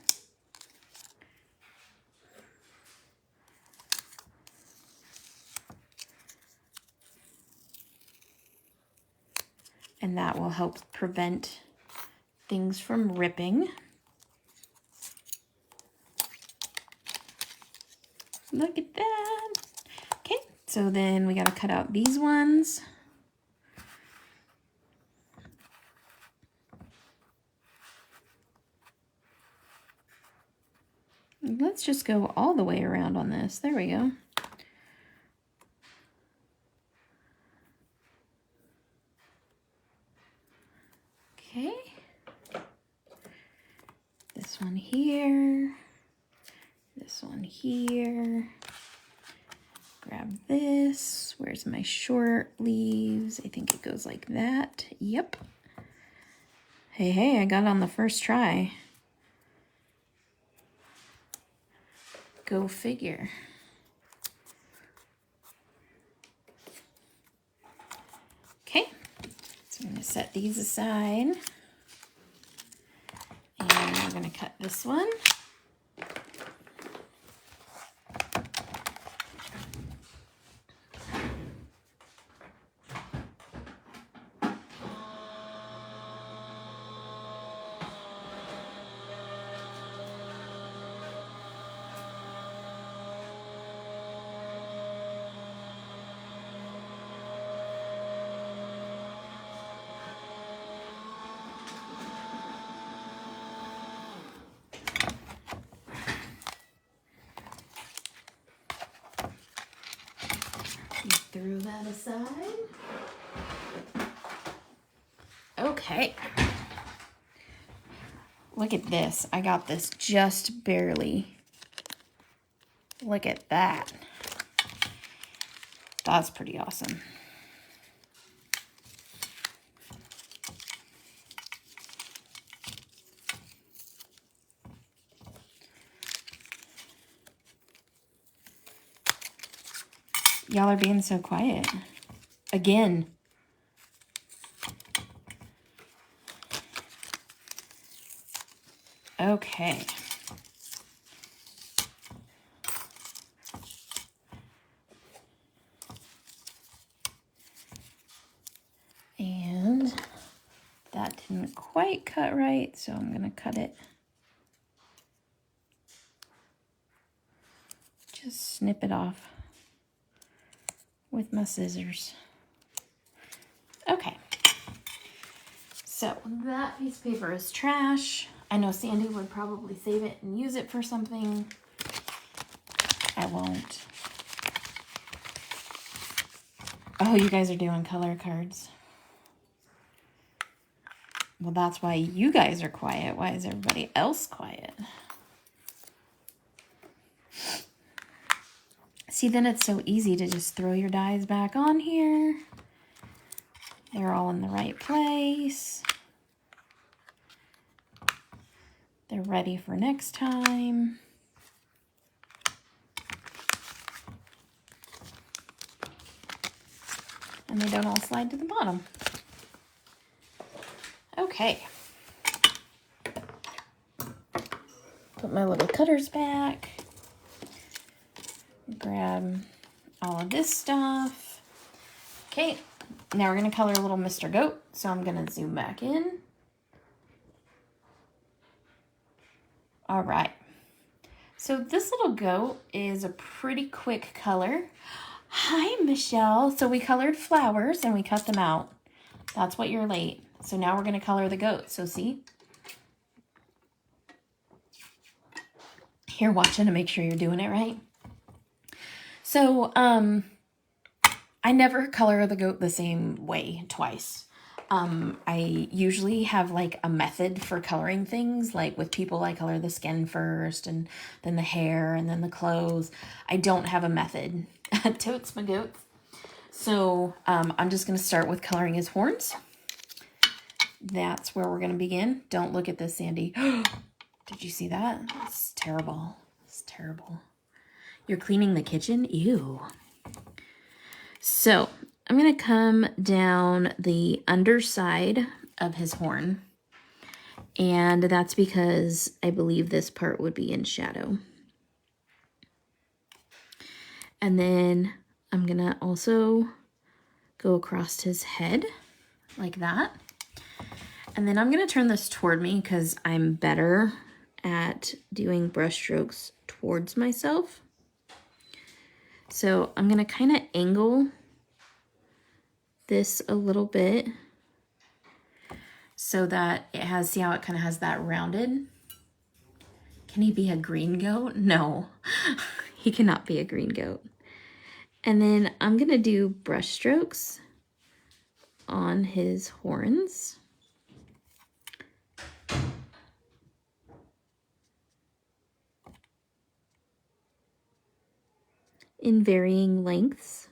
And that will help prevent things from ripping. Look at that. Okay, so then we got to cut out these ones. Let's just go all the way around on this. There we go. Okay. This one here. This one here. Grab this. Where's my short leaves? I think it goes like that. Yep. Hey, hey, I got it on the first try. Go figure. Okay, so I'm going to set these aside. And we're going to cut this one. Throw that aside. Okay. Look at this. I got this just barely. Look at that. That's pretty awesome. Y'all are being so quiet. Again. Okay. And that didn't quite cut right, so I'm going to cut it. Just snip it off with my scissors. Okay, so that piece of paper is trash. I know Sandy would probably save it and use it for something. I won't. Oh, you guys are doing color cards. Well, that's why you guys are quiet. Why is everybody else quiet? See, then it's so easy to just throw your dies back on here. They're all in the right place. They're ready for next time. And they don't all slide to the bottom. Okay. Put my little cutters back. Grab all of this stuff. Okay, now we're going to color a little Mr. Goat. So I'm going to zoom back in. All right. So this little goat is a pretty quick color. Hi, Michelle. So we colored flowers and we cut them out. That's what you're late. So now we're going to color the goat. So see? Here, watching to make sure you're doing it right. So, I never color the goat the same way twice. I usually have like a method for coloring things. Like with people, I color the skin first and then the hair and then the clothes. I don't have a method. Totes my goats. So, I'm just going to start with coloring his horns. That's where we're going to begin. Don't look at this, Sandy. Did you see that? It's terrible. It's terrible. You're cleaning the kitchen? Ew. So I'm going to come down the underside of his horn. And that's because I believe this part would be in shadow. And then I'm going to also go across his head like that. And then I'm going to turn this toward me because I'm better at doing brush strokes towards myself. So I'm going to kind of angle this a little bit so that it has, see how it kind of has that rounded? Can he be a green goat? No, he cannot be a green goat. And then I'm going to do brush strokes on his horns. In varying lengths.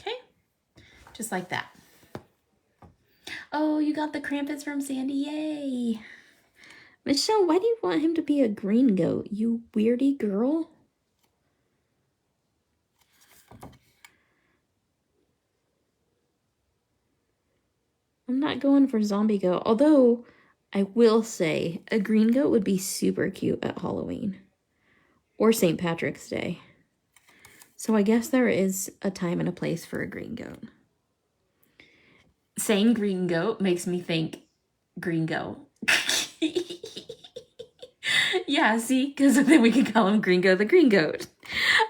Okay, just like that. Oh, you got the Krampus from Sandy, yay! Michelle, why do you want him to be a green goat, you weirdy girl? I'm not going for zombie goat, although I will say a green goat would be super cute at Halloween or St. Patrick's Day. So I guess there is a time and a place for a green goat. Saying green goat makes me think green goat. Yeah, see, because then we can call him Gringo the Green Goat.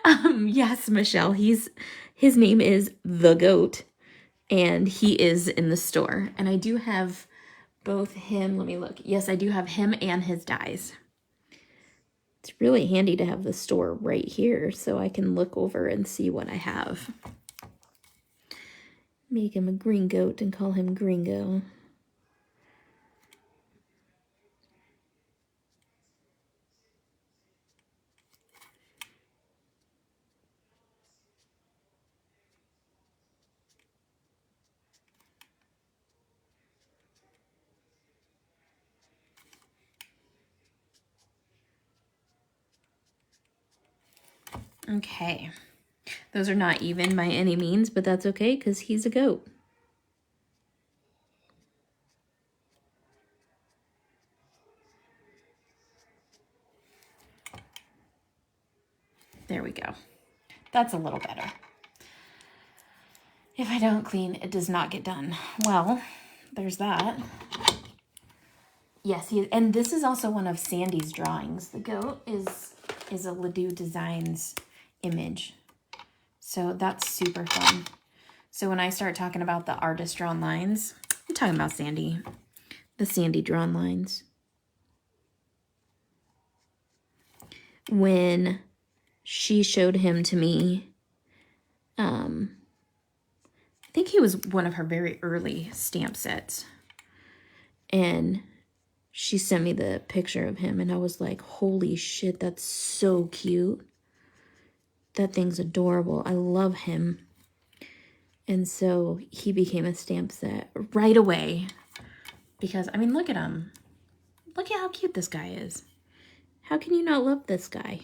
Yes, Michelle, his name is The Goat, and he is in the store. And I do have both him, let me look. Yes, I do have him and his dies. It's really handy to have the store right here so I can look over and see what I have. Make him a green goat and call him Gringo. Okay, those are not even by any means, but that's okay because he's a goat. There we go. That's a little better. If I don't clean, it does not get done. Well, there's that. Yes, and this is also one of Sandy's drawings. The goat is a Ledoux Designs image. So that's super fun. So when I start talking about the artist drawn lines, I'm talking about Sandy. The Sandy drawn lines. When she showed him to me, I think he was one of her very early stamp sets. And she sent me the picture of him and I was like, holy shit, that's so cute. That thing's adorable. I love him. And so he became a stamp set right away. Because, I mean, look at him. Look at how cute this guy is. How can you not love this guy?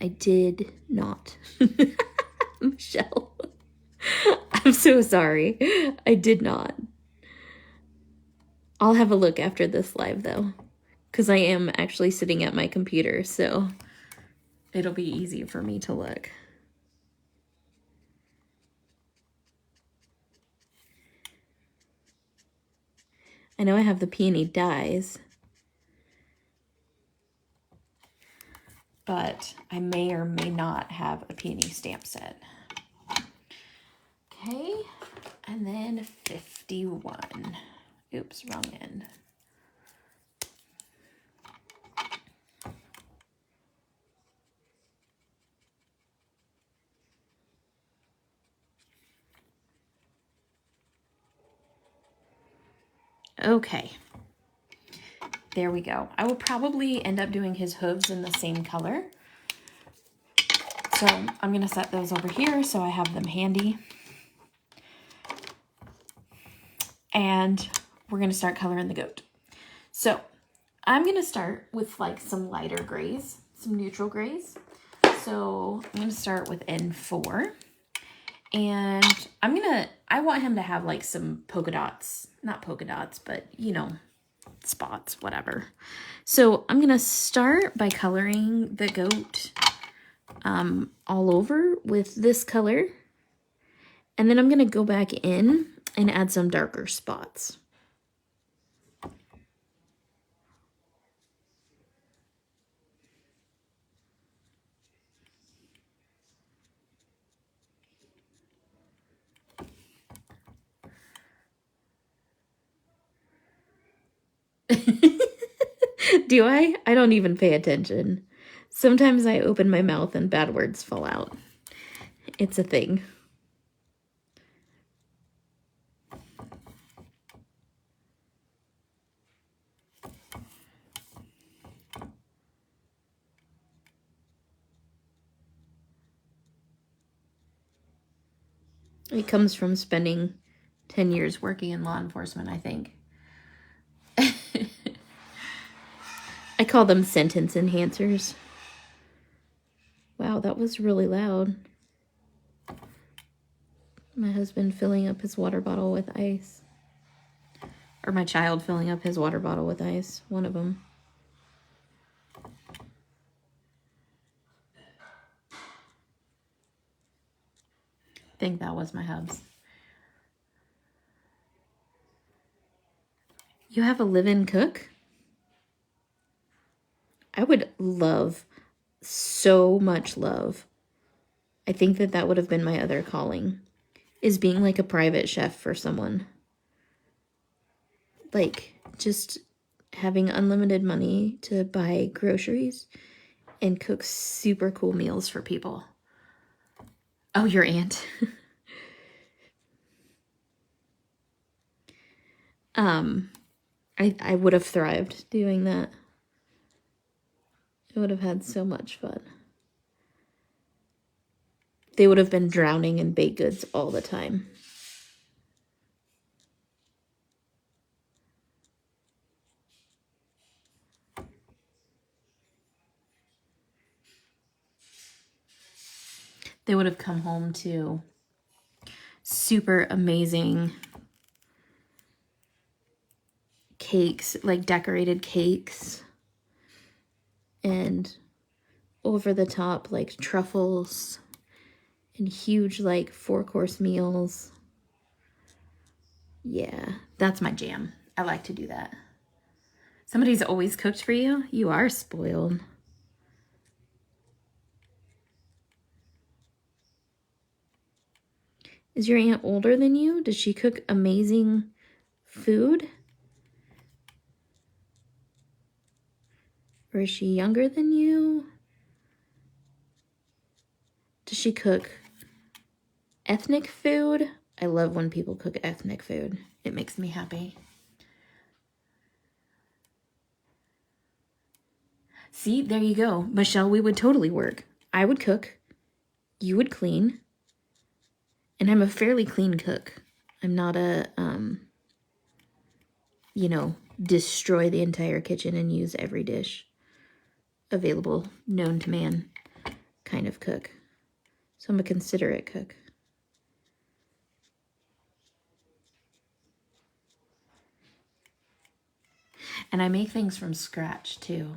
I did not. Michelle. I'm so sorry. I did not. I'll have a look after this live though, because I am actually sitting at my computer, so it'll be easy for me to look. I know I have the peony dies, but I may or may not have a peony stamp set. Okay, and then 51. Oops, wrong end. Okay, there we go. I will probably end up doing his hooves in the same color. So I'm going to set those over here so I have them handy. and we're going to start coloring the goat. So I'm going to start with like some lighter grays, some neutral grays. So I'm going to start with N4, and I want him to have like some polka dots, not polka dots, but you know, spots, whatever. So I'm going to start by coloring the goat all over with this color. And then I'm going to go back in and add some darker spots. Do I? I don't even pay attention. Sometimes I open my mouth and bad words fall out. It's a thing. It comes from spending 10 years working in law enforcement, I think. I call them sentence enhancers. Wow, that was really loud. My husband filling up his water bottle with ice. Or my child filling up his water bottle with ice. One of them. I think that was my hubs. You have a live-in cook? I would love, so much love. I think that that would have been my other calling, is being like a private chef for someone. Like, just having unlimited money to buy groceries and cook super cool meals for people. Oh, your aunt. I would have thrived doing that. I would have had so much fun. They would have been drowning in baked goods all the time. They would have come home to super amazing cakes, like decorated cakes, and over the top like truffles and huge like 4-course meals. Yeah, that's my jam. I like to do that. Somebody's always cooked for you? You are spoiled. Is your aunt older than you? Does she cook amazing food? Or is she younger than you? Does she cook ethnic food? I love when people cook ethnic food. It makes me happy. See, there you go. Michelle, we would totally work. I would cook. You would clean. And I'm a fairly clean cook. I'm not a, you know, destroy the entire kitchen and use every dish available, known to man kind of cook. So I'm a considerate cook. And I make things from scratch too.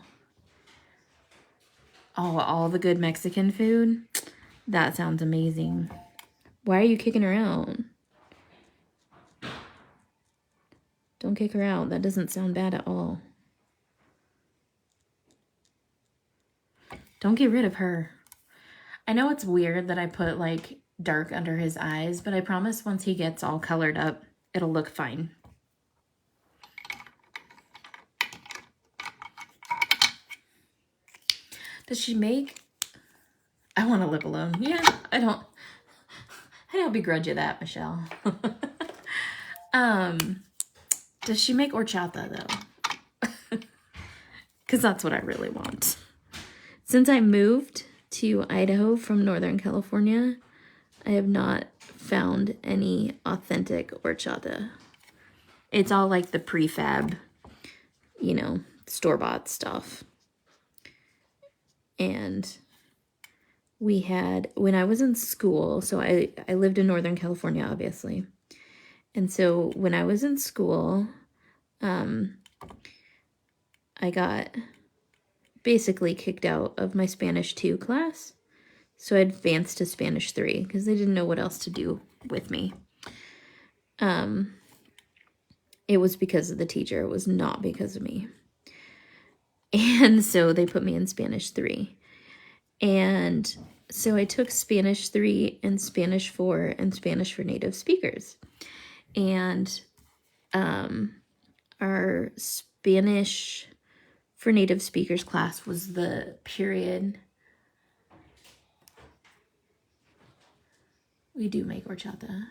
Oh, all the good Mexican food? That sounds amazing. Why are you kicking her out? Don't kick her out. That doesn't sound bad at all. Don't get rid of her. I know it's weird that I put like dark under his eyes, but I promise once he gets all colored up, it'll look fine. Does she make... I want to live alone. Yeah, I don't begrudge you that, Michelle. Does she make horchata though? Because that's what I really want. Since I moved to Idaho from Northern California, I have not found any authentic horchata. It's all like the prefab, you know, store-bought stuff. And we had, when I was in school, so I lived in Northern California, obviously. And so when I was in school, I got basically kicked out of my Spanish 2 class. So I advanced to Spanish 3 because they didn't know what else to do with me. It was because of the teacher. It was not because of me. And so they put me in Spanish 3. And so I took Spanish 3 and Spanish 4 and Spanish for native speakers. And our Spanish for native speakers class was the period. We do make horchata.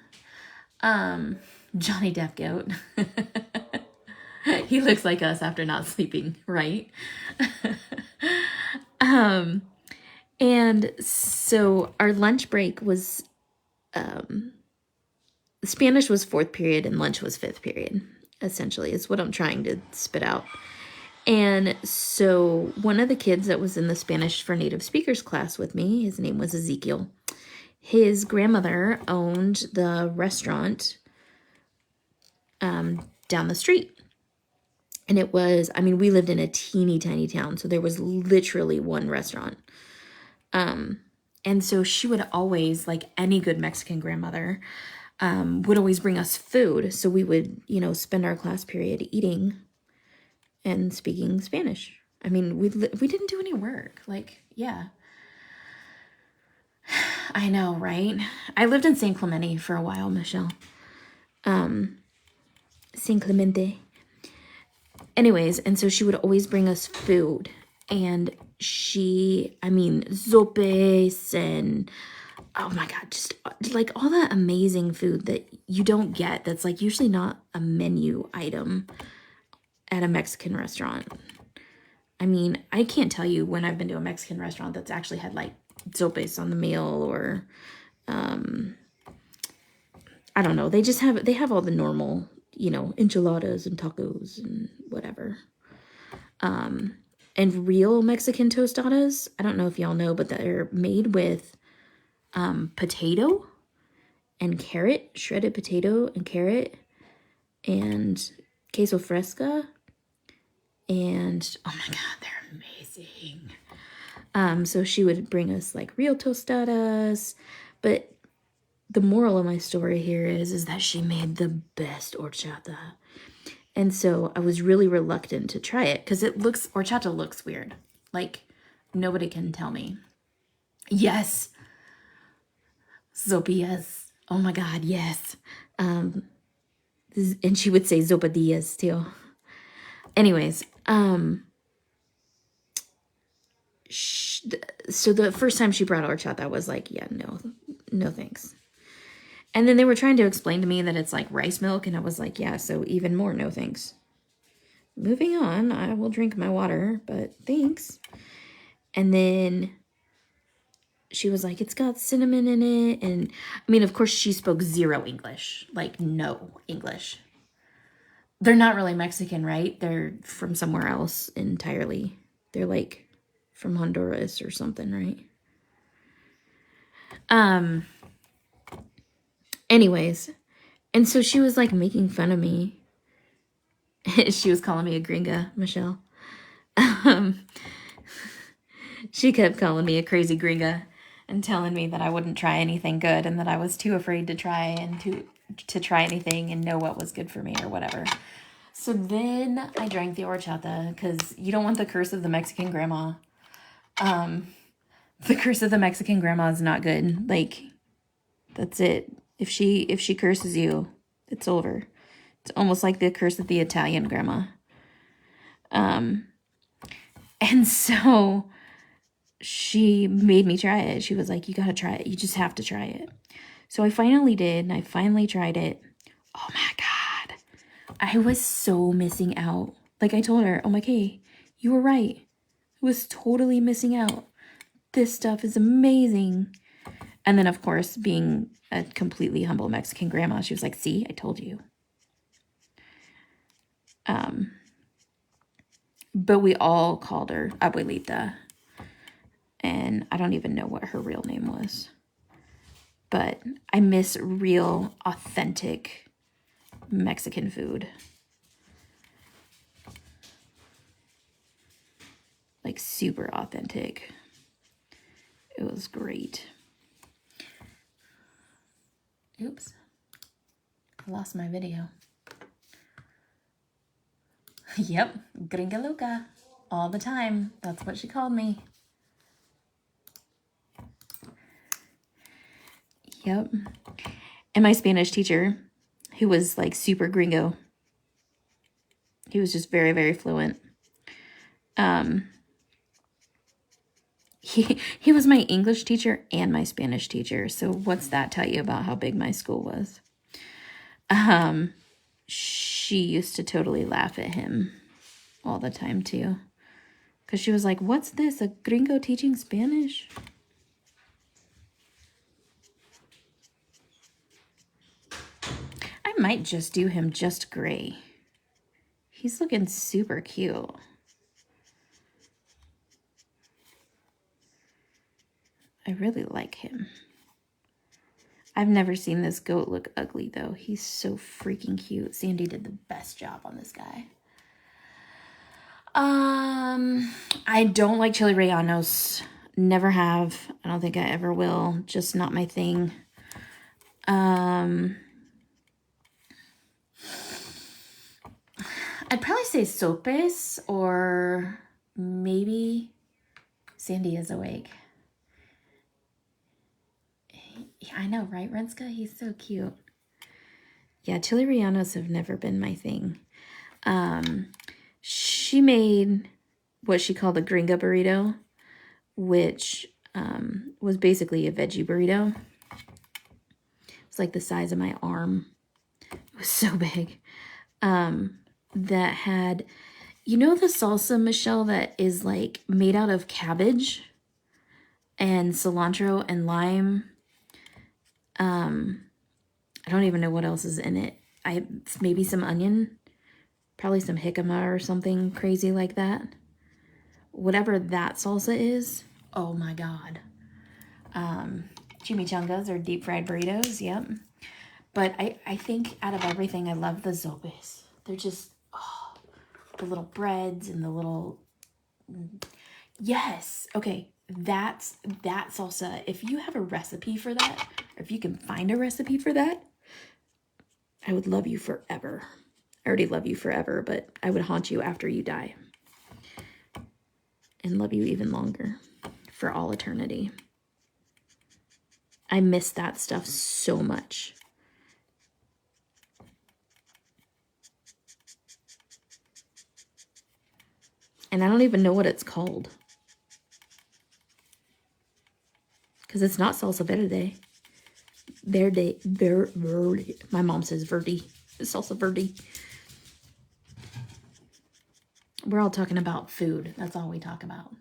Johnny Depp goat. He looks like us after not sleeping, right? And so our lunch break was, Spanish was 4th period and lunch was 5th period, essentially, is what I'm trying to spit out. And so one of the kids that was in the Spanish for native speakers class with me, his name was Ezekiel. His grandmother owned the restaurant down the street. And it was, I mean, we lived in a teeny tiny town, so there was literally one restaurant. And so she would always, like any good Mexican grandmother, would always bring us food. So we would, you know, spend our class period eating and speaking Spanish. I mean, we didn't do any work. Like, yeah. I know, right? I lived in San Clemente for a while, Michelle. San Clemente. Anyways, and so she would always bring us food. And I mean, zopes and, oh my God, just like all that amazing food that you don't get. That's like usually not a menu item at a Mexican restaurant. I mean, I can't tell you when I've been to a Mexican restaurant that's actually had like zopes on the meal or, I don't know. They have all the normal, you know, enchiladas and tacos and whatever. And real Mexican tostadas, I don't know if y'all know, but they're made with potato and carrot, shredded potato and carrot, and queso fresca. And oh my God, they're amazing. So she would bring us like real tostadas, but the moral of my story here is that she made the best horchata. And so I was really reluctant to try it because horchata looks weird. Like, nobody can tell me. Yes. Zopias. Oh my God, yes. And she would say zopadillas too. Anyways, so the first time she brought horchata, I was like, yeah, no thanks. And then they were trying to explain to me that it's like rice milk, and I was like, yeah, so even more no thanks. Moving on, I will drink my water, but thanks. And then she was like, it's got cinnamon in it. And I mean, of course, she spoke zero English, like no English. They're not really Mexican, right? They're from somewhere else entirely. They're like from Honduras or something, right? Anyways, and so she was like making fun of me. She was calling me a gringa, Michelle. She kept calling me a crazy gringa and telling me that I wouldn't try anything good and that I was too afraid to try and to try anything and know what was good for me or whatever. So then I drank the horchata because you don't want the curse of the Mexican grandma. The curse of the Mexican grandma is not good. Like, that's it. If she curses you, it's over. It's almost like the curse of the Italian grandma. And so she made me try it. She was like, you gotta try it. You just have to try it. So I finally did, and I finally tried it. Oh my God. I was so missing out. Like I told her, oh my God, you were right. I was totally missing out. This stuff is amazing. And then, of course, being a completely humble Mexican grandma, she was like, see, I told you. But we all called her Abuelita. And I don't even know what her real name was. But I miss real, authentic Mexican food. Like super authentic. It was great. Oops. I lost my video. Yep, Gringa Loca. All the time. That's what she called me. Yep. And my Spanish teacher, who was like super gringo. He was just very, very fluent. He was my English teacher and my Spanish teacher. So what's that tell you about how big my school was? She used to totally laugh at him all the time too. Because she was like, what's this? A gringo teaching Spanish? I might just do him just gray. He's looking super cute. I really like him. I've never seen this goat look ugly, though. He's so freaking cute. Sandy did the best job on this guy. I don't like chili rellenos. Never have. I don't think I ever will. Just not my thing. I'd probably say sopes or maybe Sandy is awake. I know, right, Renska? He's so cute. Yeah, chili rellenos have never been my thing. She made what she called a gringa burrito, which was basically a veggie burrito. It's like the size of my arm. It was so big. That had, you know the salsa, Michelle, that is like made out of cabbage and cilantro and lime? I don't even know what else is in it. Maybe some onion, probably some jicama or something crazy like that. Whatever that salsa is, oh my God. Chimichangas or deep fried burritos, yep. But I think out of everything, I love the zopes. They're just, the little breads and the little, yes, okay. That salsa, if you have a recipe for that, or if you can find a recipe for that, I would love you forever. I already love you forever, but I would haunt you after you die. And love you even longer, for all eternity. I miss that stuff so much. And I don't even know what it's called. Because it's not salsa verde. Verde. My mom says verde. It's salsa verde. We're all talking about food. That's all we talk about.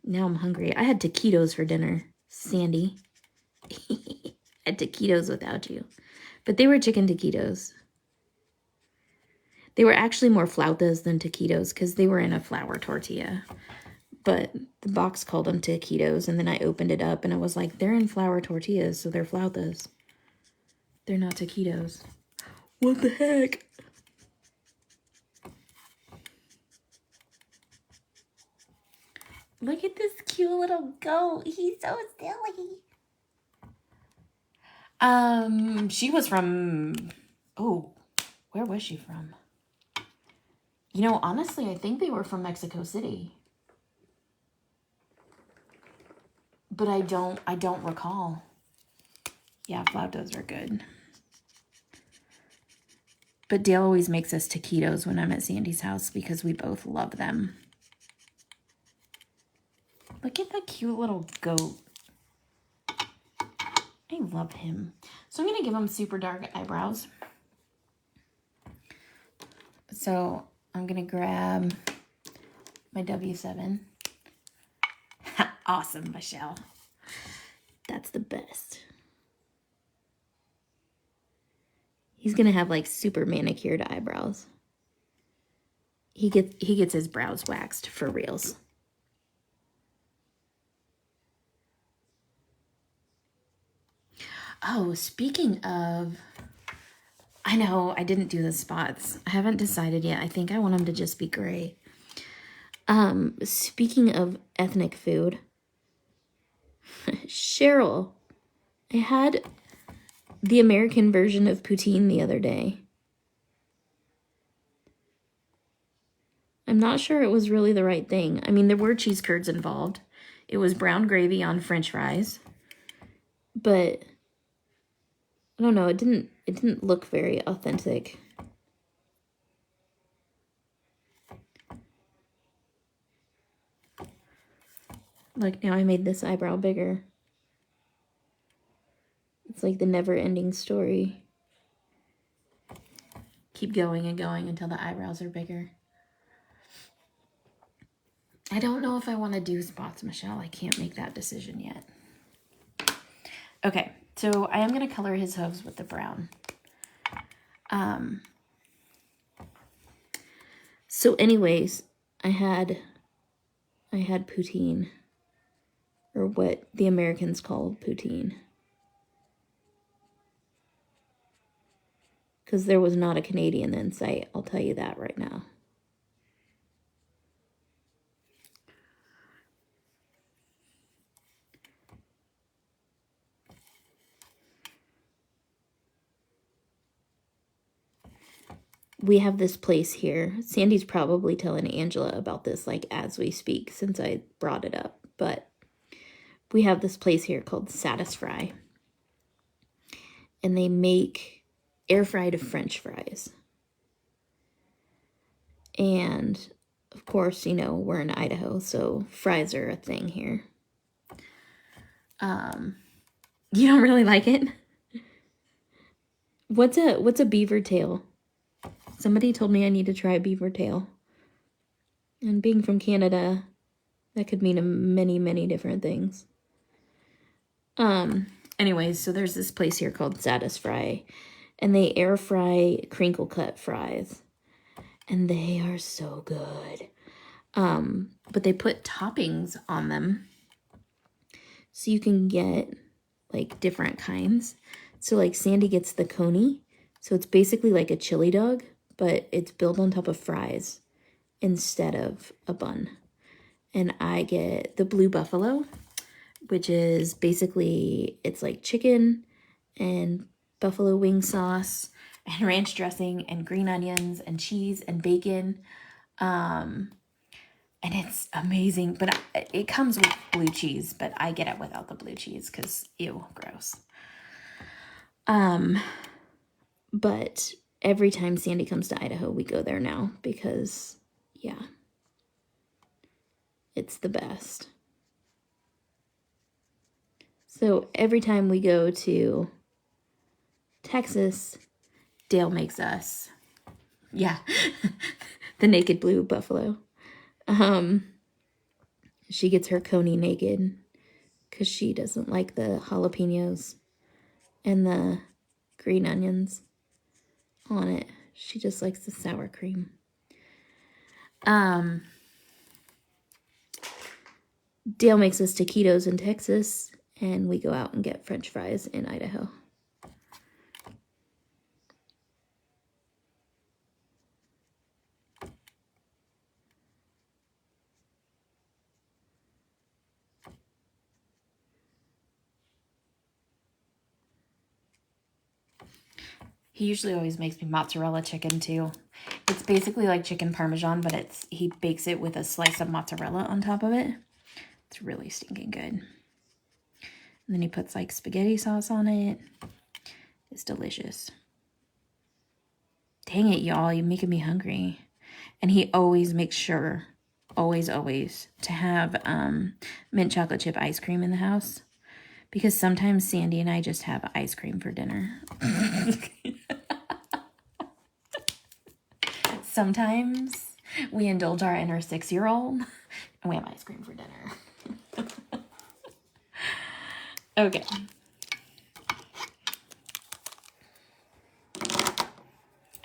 Now I'm hungry. I had taquitos for dinner, Sandy. I had taquitos without you. But they were chicken taquitos. They were actually more flautas than taquitos because they were in a flour tortilla. But the box called them taquitos, and then I opened it up, and I was like, they're in flour tortillas, so they're flautas. They're not taquitos. What the heck? Look at this cute little goat. He's so silly. She was from, oh, where was she from? You know, honestly, I think they were from Mexico City. But I don't recall. Yeah, flautas are good. But Dale always makes us taquitos when I'm at Sandy's house because we both love them. Look at that cute little goat. I love him. So I'm going to give him super dark eyebrows. So I'm going to grab my W7. Awesome, Michelle. That's the best. He's gonna have like super manicured eyebrows. He gets his brows waxed for reals. Oh, speaking of, I know I didn't do the spots. I haven't decided yet. I think I want them to just be gray. Speaking of ethnic food, Cheryl, I had the American version of poutine the other day. I'm not sure it was really the right thing. I mean, there were cheese curds involved. It was brown gravy on French fries. But I don't know, it didn't look very authentic. Like, now I made this eyebrow bigger. It's like the never-ending story. Keep going and going until the eyebrows are bigger. I don't know if I want to do spots, Michelle. I can't make that decision yet. Okay, so I am going to color his hooves with the brown. So anyways, I had poutine, or what the Americans call poutine. Because there was not a Canadian in sight, I'll tell you that right now. We have this place here. Sandy's probably telling Angela about this like as we speak since I brought it up. But we have this place here called Satisfry. And they make air-fried French fries. And of course, you know, we're in Idaho, so fries are a thing here. You don't really like it? What's a beaver tail? Somebody told me I need to try beaver tail. And being from Canada, that could mean many, many different things. Anyways, so there's this place here called Satisfry, and they air fry crinkle cut fries. And they are so good. But they put toppings on them. So you can get like different kinds. So like Sandy gets the coney. So it's basically like a chili dog, but it's built on top of fries instead of a bun. And I get the blue buffalo, which is basically, it's like chicken and buffalo wing sauce and ranch dressing and green onions and cheese and bacon. And it's amazing, but it comes with blue cheese, but I get it without the blue cheese because ew, gross. But every time Sandy comes to Idaho, we go there now because, yeah, it's the best. So every time we go to Texas, Dale makes us, yeah, the naked blue buffalo. She gets her coney naked because she doesn't like the jalapenos and the green onions on it. She just likes the sour cream. Dale makes us taquitos in Texas, and we go out and get French fries in Idaho. He usually always makes me mozzarella chicken too. It's basically like chicken parmesan, but he bakes it with a slice of mozzarella on top of it. It's really stinking good. And then he puts like spaghetti sauce on it. It's delicious. Dang it, y'all, you're making me hungry. And he always makes sure, always, to have mint chocolate chip ice cream in the house. Because sometimes Sandy and I just have ice cream for dinner. Sometimes we indulge our inner 6-year-old and we have ice cream for dinner. Okay.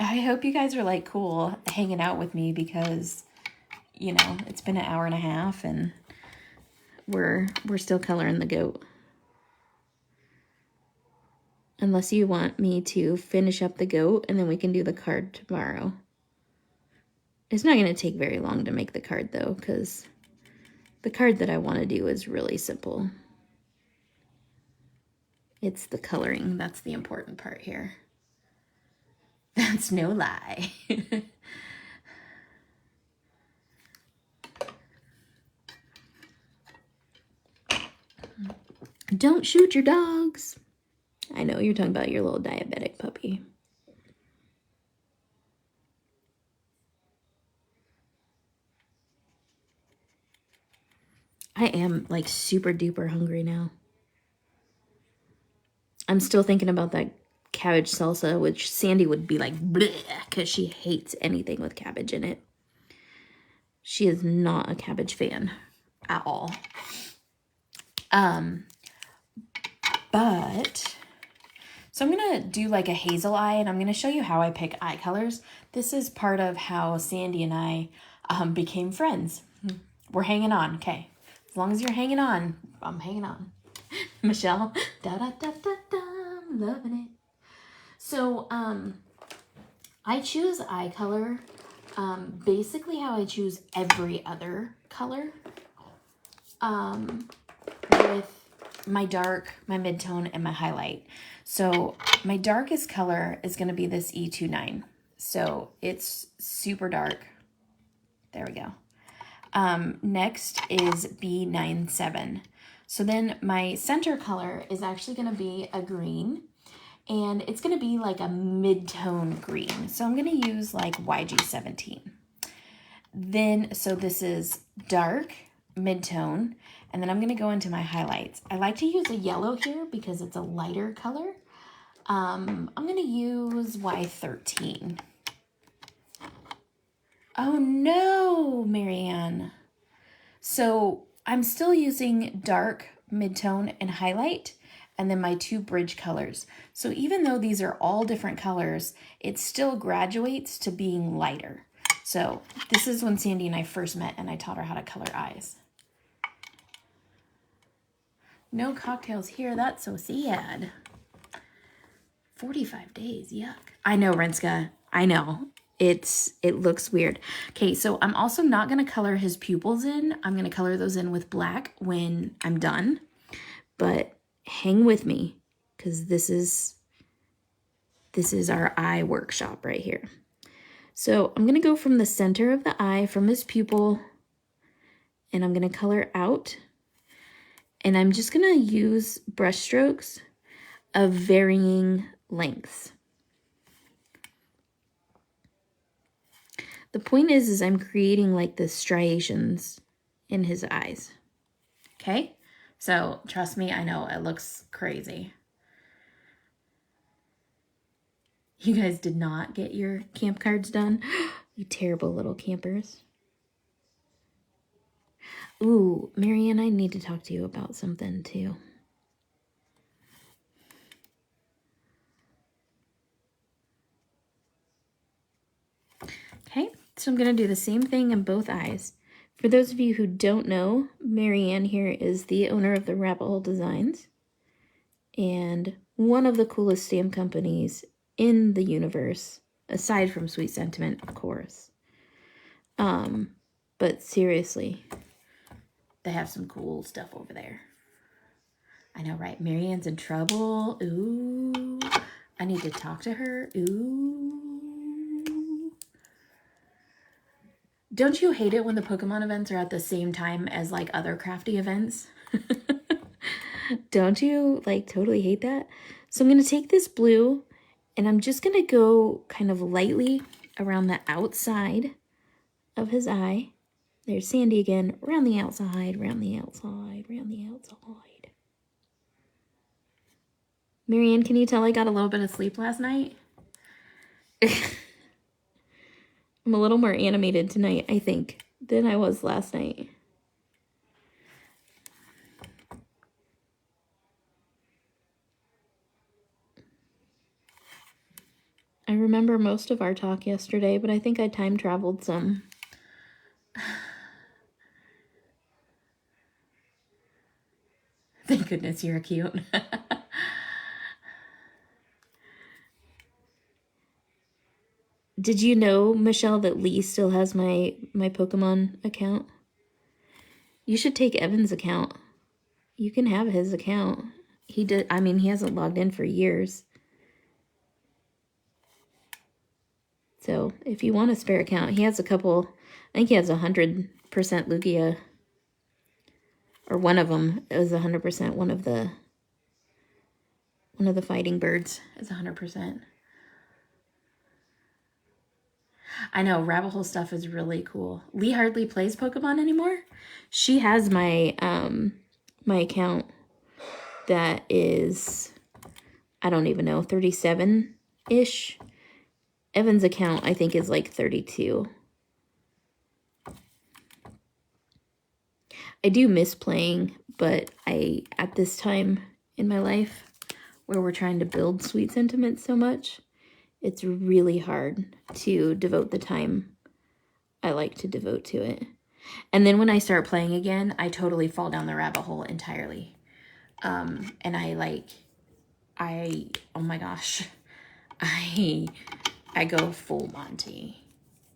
I hope you guys are like cool hanging out with me because, you know, it's been an hour and a half and we're still coloring the goat. Unless you want me to finish up the goat and then we can do the card tomorrow. It's not going to take very long to make the card though, because the card that I want to do is really simple. It's the coloring. That's the important part here. That's no lie. Don't shoot your dogs. I know you're talking about your little diabetic puppy. I am like super duper hungry now. I'm still thinking about that cabbage salsa, which Sandy would be like, bleh, because she hates anything with cabbage in it. She is not a cabbage fan at all. But, so I'm going to do like a hazel eye, and I'm going to show you how I pick eye colors. This is part of how Sandy and I became friends. We're hanging on, okay. As long as you're hanging on, I'm hanging on. Michelle, da-da-da-da-da, I'm loving it. So, I choose eye color basically how I choose every other color. With my dark, my midtone, and my highlight. So my darkest color is going to be this E29. So it's super dark. There we go. Next is B97. So then my center color is actually going to be a green, and it's going to be like a mid-tone green. So I'm going to use like YG17. Then, so this is dark, mid-tone, and then I'm going to go into my highlights. I like to use a yellow here because it's a lighter color. I'm going to use Y13. Oh no, Marianne. So I'm still using dark, mid-tone, and highlight, and then my two bridge colors. So even though these are all different colors, it still graduates to being lighter. So this is when Sandy and I first met, and I taught her how to color eyes. No cocktails here. That's so sad. 45 days. Yuck. I know, Renska. I know. It looks weird. Okay, so I'm also not going to color his pupils in. I'm going to color those in with black when I'm done. But hang with me, because this is our eye workshop right here. So I'm going to go from the center of the eye, from his pupil, and I'm going to color out. And I'm just going to use brush strokes of varying lengths. The point is I'm creating like the striations in his eyes. Okay? So trust me, I know it looks crazy. You guys did not get your camp cards done? You terrible little campers. Ooh, Marianne, I need to talk to you about something too. Okay, so I'm going to do the same thing in both eyes. For those of you who don't know, Marianne here is the owner of the Rabbit Hole Designs and one of the coolest stamp companies in the universe, aside from Sweet Sentiment, of course. But seriously, they have some cool stuff over there. I know, right? Marianne's in trouble. Ooh, I need to talk to her. Ooh. Don't you hate it when the Pokemon events are at the same time as like other crafty events? Don't you like totally hate that? So I'm going to take this blue and I'm just going to go kind of lightly around the outside of his eye. There's Sandy again. Around the outside, around the outside, around the outside. Marianne, can you tell I got a little bit of sleep last night? I'm a little more animated tonight, I think, than I was last night. I remember most of our talk yesterday, but I think I time traveled some. Thank goodness you're cute. Did you know, Michelle, that Lee still has my Pokemon account? You should take Evan's account. You can have his account. He did. I mean, he hasn't logged in for years. So if you want a spare account, he has a couple. I think he has 100% Lugia. Or one of them is 100%. One of the fighting birds is 100%. I know, rabbit hole stuff is really cool. Lee hardly plays Pokemon anymore. She has my my account that is, I don't even know, 37-ish. Evan's account, I think, is like 32. I do miss playing, but at this time in my life where we're trying to build Sweet Sentiment so much, it's really hard to devote the time I like to devote to it. And then when I start playing again, I totally fall down the rabbit hole entirely. And oh my gosh, I go full Monty.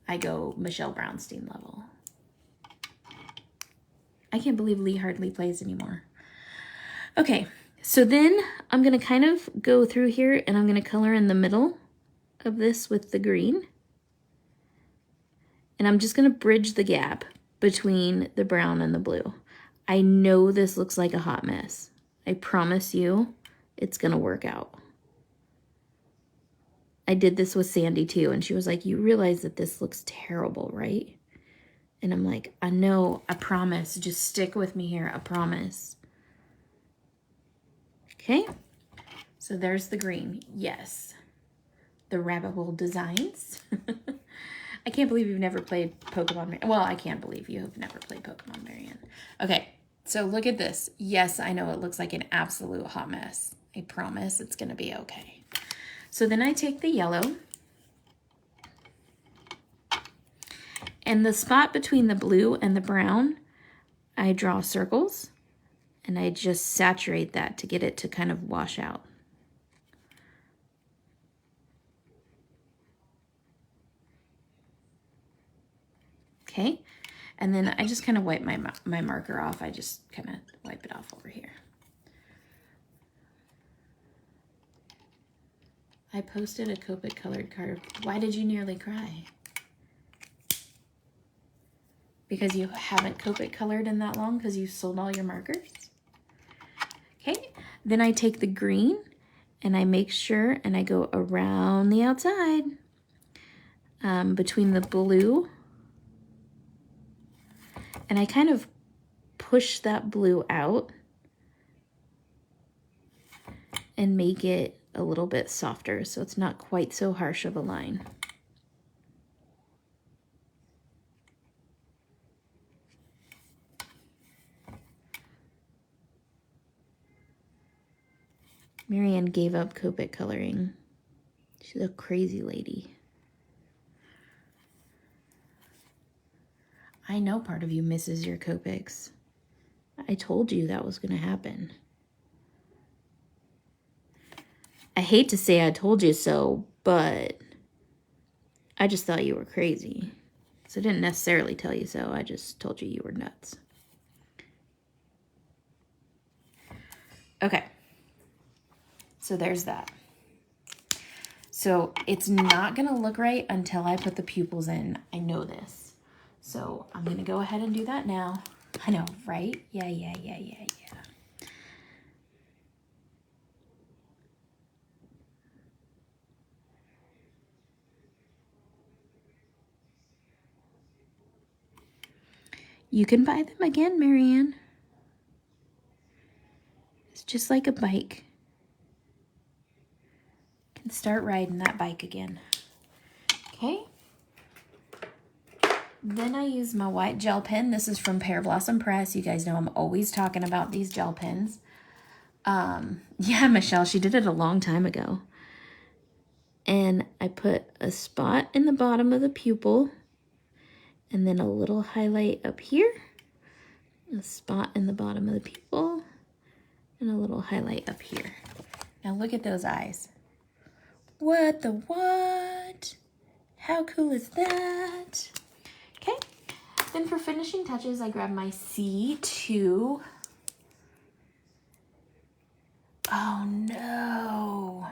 I go Michelle Brownstein level. I can't believe Lee hardly plays anymore. Okay, so then I'm going to kind of go through here and I'm going to color in the middle of this with the green. And I'm just going to bridge the gap between the brown and the blue. I know this looks like a hot mess. I promise you it's going to work out. I did this with Sandy too, and she was like, you realize that this looks terrible, right? And I'm like, I know, I promise. Just stick with me here, I promise. Okay, so there's the green. Yes, the rabbit hole designs. I can't believe you've never played Pokemon. Well, I can't believe you have never played Pokemon, Marianne. Okay, so look at this. Yes, I know it looks like an absolute hot mess. I promise it's going to be okay. So then I take the yellow. And the spot between the blue and the brown, I draw circles. And I just saturate that to get it to kind of wash out. Okay, and then I just kind of wipe my marker off. I just kind of wipe it off over here. I posted a Copic colored card. Why did you nearly cry? Because you haven't Copic colored in that long because you sold all your markers? Okay, then I take the green and I make sure and I go around the outside between the blue. And I kind of push that blue out and make it a little bit softer so it's not quite so harsh of a line. Marianne gave up Copic coloring. She's a crazy lady. I know part of you misses your Copics. I told you that was going to happen. I hate to say I told you so, but I just thought you were crazy. So I didn't necessarily tell you so. I just told you you were nuts. Okay. So there's that. So it's not going to look right until I put the pupils in. I know this. So I'm going to go ahead and do that now. I know, right? Yeah. You can buy them again, Marianne. It's just like a bike. You can start riding that bike again. Okay. Then I use my white gel pen. This is from Pear Blossom Press. You guys know I'm always talking about these gel pens. Yeah, Michelle, she did it a long time ago. And I put a spot in the bottom of the pupil, and then a little highlight up here, a spot in the bottom of the pupil, and a little highlight up here. Now look at those eyes. What the what? How cool is that? Okay, then for finishing touches, I grab my C2. Oh no.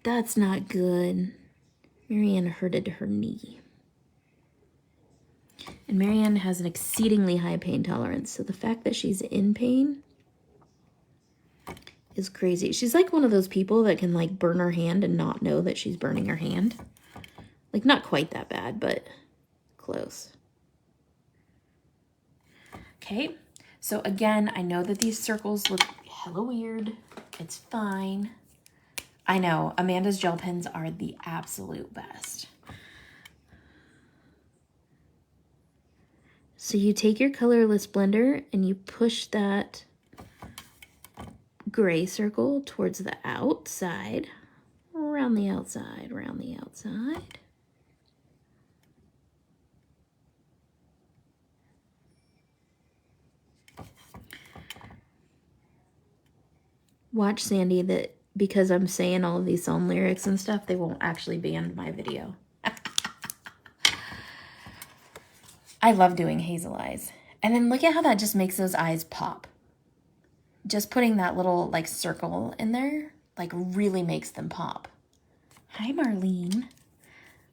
That's not good. Marianne hurted her knee. And Marianne has an exceedingly high pain tolerance, so the fact that she's in pain is crazy. She's like one of those people that can like burn her hand and not know that she's burning her hand. Like not quite that bad, but close. Okay, so again, I know that these circles look hella weird. It's fine. I know, Amanda's gel pens are the absolute best. So you take your colorless blender and you push that gray circle towards the outside, around the outside, around the outside. Watch Sandy, that because I'm saying all of these song lyrics and stuff, they won't actually ban my video. I love doing hazel eyes. And then look at how that just makes those eyes pop. Just putting that little like circle in there, like really makes them pop. Hi, Marlene.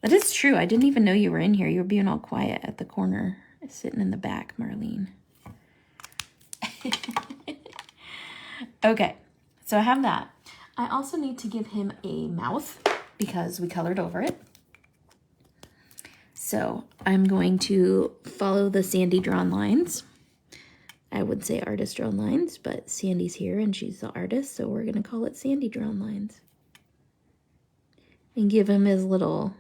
That is true. I didn't even know you were in here. You were being all quiet at the corner, sitting in the back, Marlene. Okay, so I have that. I also need to give him a mouth because we colored over it. So I'm going to follow the Sandy drawn lines. I would say artist drawn lines, but Sandy's here and she's the artist, so we're going to call it Sandy drawn lines. And give him his little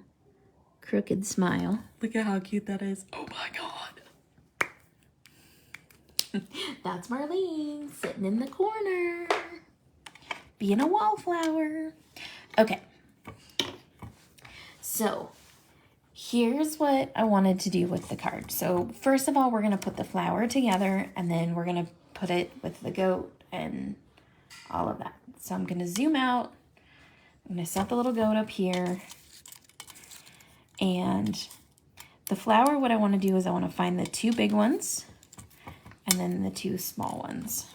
crooked smile. Look at how cute that is. Oh my God. That's Marlene sitting in the corner, being a wallflower. Okay. So here's what I wanted to do with the card. So first of all, we're going to put the flower together, and then we're going to put it with the goat and all of that. So I'm going to zoom out. I'm going to set the little goat up here. And the flower, what I want to do is I want to find the two big ones and then the two small ones.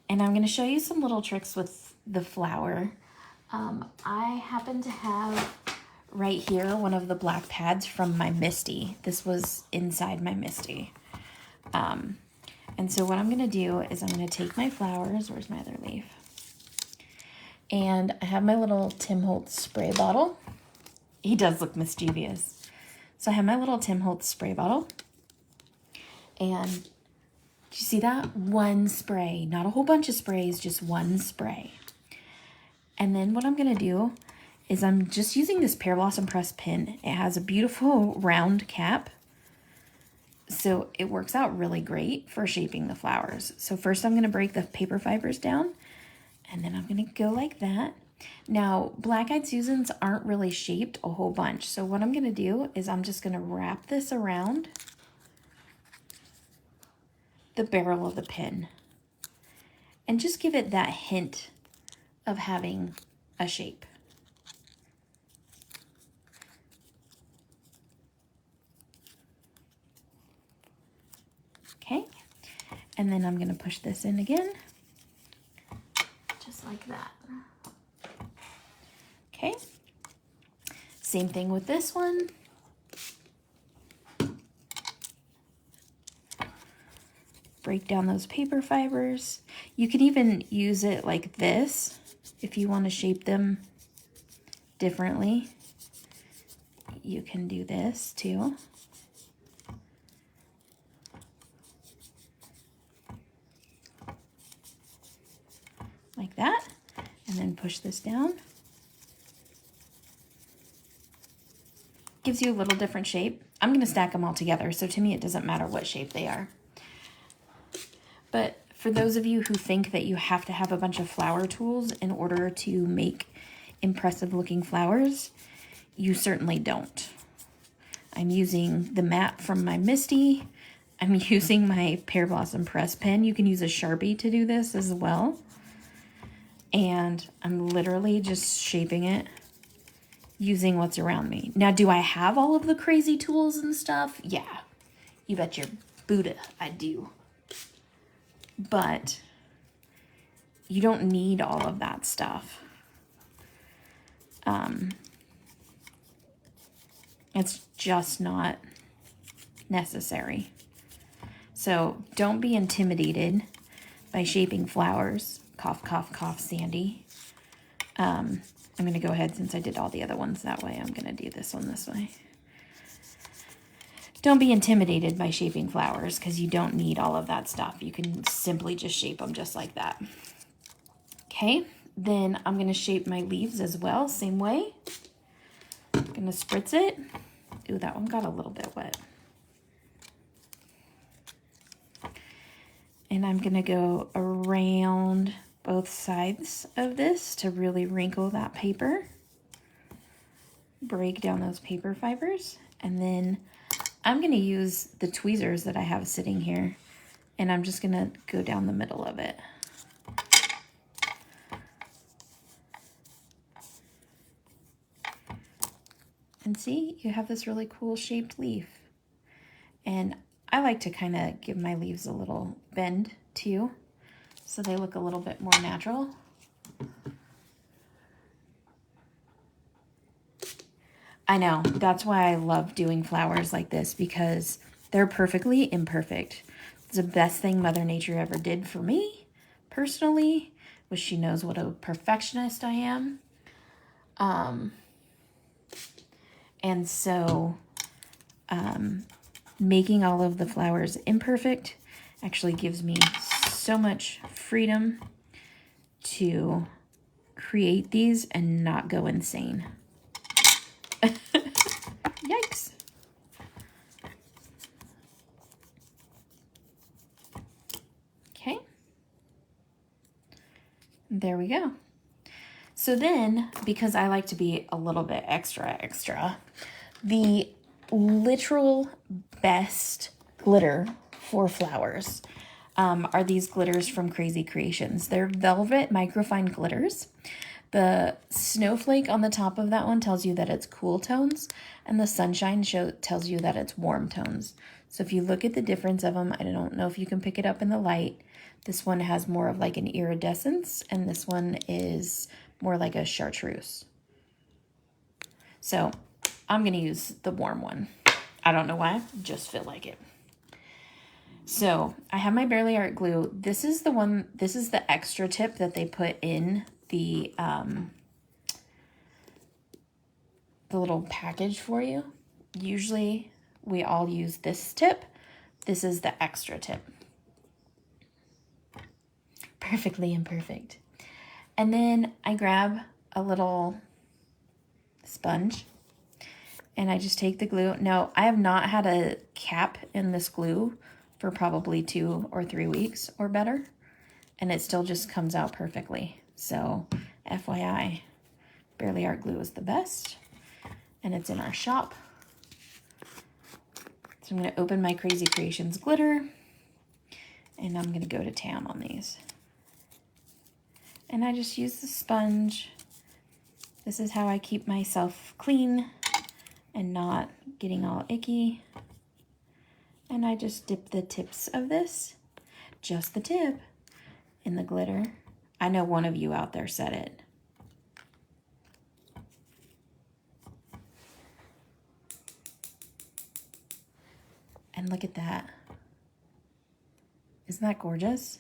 And I'm going to show you some little tricks with the flower. I happen to have right here one of the black pads from my Misty. This was inside my Misty. And so what I'm going to do is I'm going to take my flowers. Where's my other leaf? And I have my little Tim Holtz spray bottle. He does look mischievous. So I have my little Tim Holtz spray bottle. And do you see that? One spray, not a whole bunch of sprays, just one spray. And then what I'm going to do is I'm just using this Pear Blossom Press pin. It has a beautiful round cap. So it works out really great for shaping the flowers. So first I'm going to break the paper fibers down, and then I'm going to go like that. Now, Black-Eyed Susans aren't really shaped a whole bunch. So what I'm going to do is I'm just going to wrap this around the barrel of the pin and just give it that hint of having a shape. Okay, and then I'm going to push this in again, just like that. Okay, same thing with this one. Break down those paper fibers. You can even use it like this if you want to shape them differently. You can do this too. Like that, and then push this down. Gives you a little different shape. I'm going to stack them all together, so to me it doesn't matter what shape they are. But For those of you who think that you have to have a bunch of flower tools in order to make impressive looking flowers, you certainly don't. I'm using the mat from my Misty. I'm using my Pear Blossom Press pen. You can use a Sharpie to do this as well. And I'm literally just shaping it using what's around me. Now, do I have all of the crazy tools and stuff? Yeah, you bet your Buddha I do. But you don't need all of that stuff. It's just not necessary. So don't be intimidated by shaping flowers. Cough, cough, cough, Sandy. I'm going to go ahead, since I did all the other ones that way, I'm going to do this one this way. Don't be intimidated by shaping flowers because you don't need all of that stuff. You can simply just shape them just like that. Okay, then I'm going to shape my leaves as well, same way. I'm going to spritz it. Ooh, that one got a little bit wet. And I'm going to go around both sides of this to really wrinkle that paper. Break down those paper fibers. And then I'm going to use the tweezers that I have sitting here. And I'm just going to go down the middle of it. And see, you have this really cool shaped leaf. And I like to kind of give my leaves a little bend too, so they look a little bit more natural. I know, that's why I love doing flowers like this, because they're perfectly imperfect. It's the best thing Mother Nature ever did for me, personally, was she knows what a perfectionist I am. And so making all of the flowers imperfect actually gives me so much freedom to create these and not go insane. Yikes. Okay. There we go. So then, because I like to be a little bit extra, the literal best glitter for flowers are these glitters from Crazy Creations. They're velvet microfine glitters. The snowflake on the top of that one tells you that it's cool tones, and the sunshine tells you that it's warm tones. So if you look at the difference of them, I don't know if you can pick it up in the light. This one has more of like an iridescence, and this one is more like a chartreuse. So I'm going to use the warm one. I don't know why, just feel like it. So I have my Barely Art glue. This is the one, this is the extra tip that they put in the little package for you. Usually we all use this tip. This is the extra tip. Perfectly imperfect. And then I grab a little sponge and I just take the glue. Now, I have not had a cap in this glue for probably 2 or 3 weeks or better, and it still just comes out perfectly. So FYI, Barely Art glue is the best, and it's in our shop. So I'm going to open my Crazy Creations glitter, and I'm going to go to town on these. And I just use the sponge. This is how I keep myself clean and not getting all icky. And I just dip the tips of this, just the tip, in the glitter. I know one of you out there said it. And look at that. Isn't that gorgeous?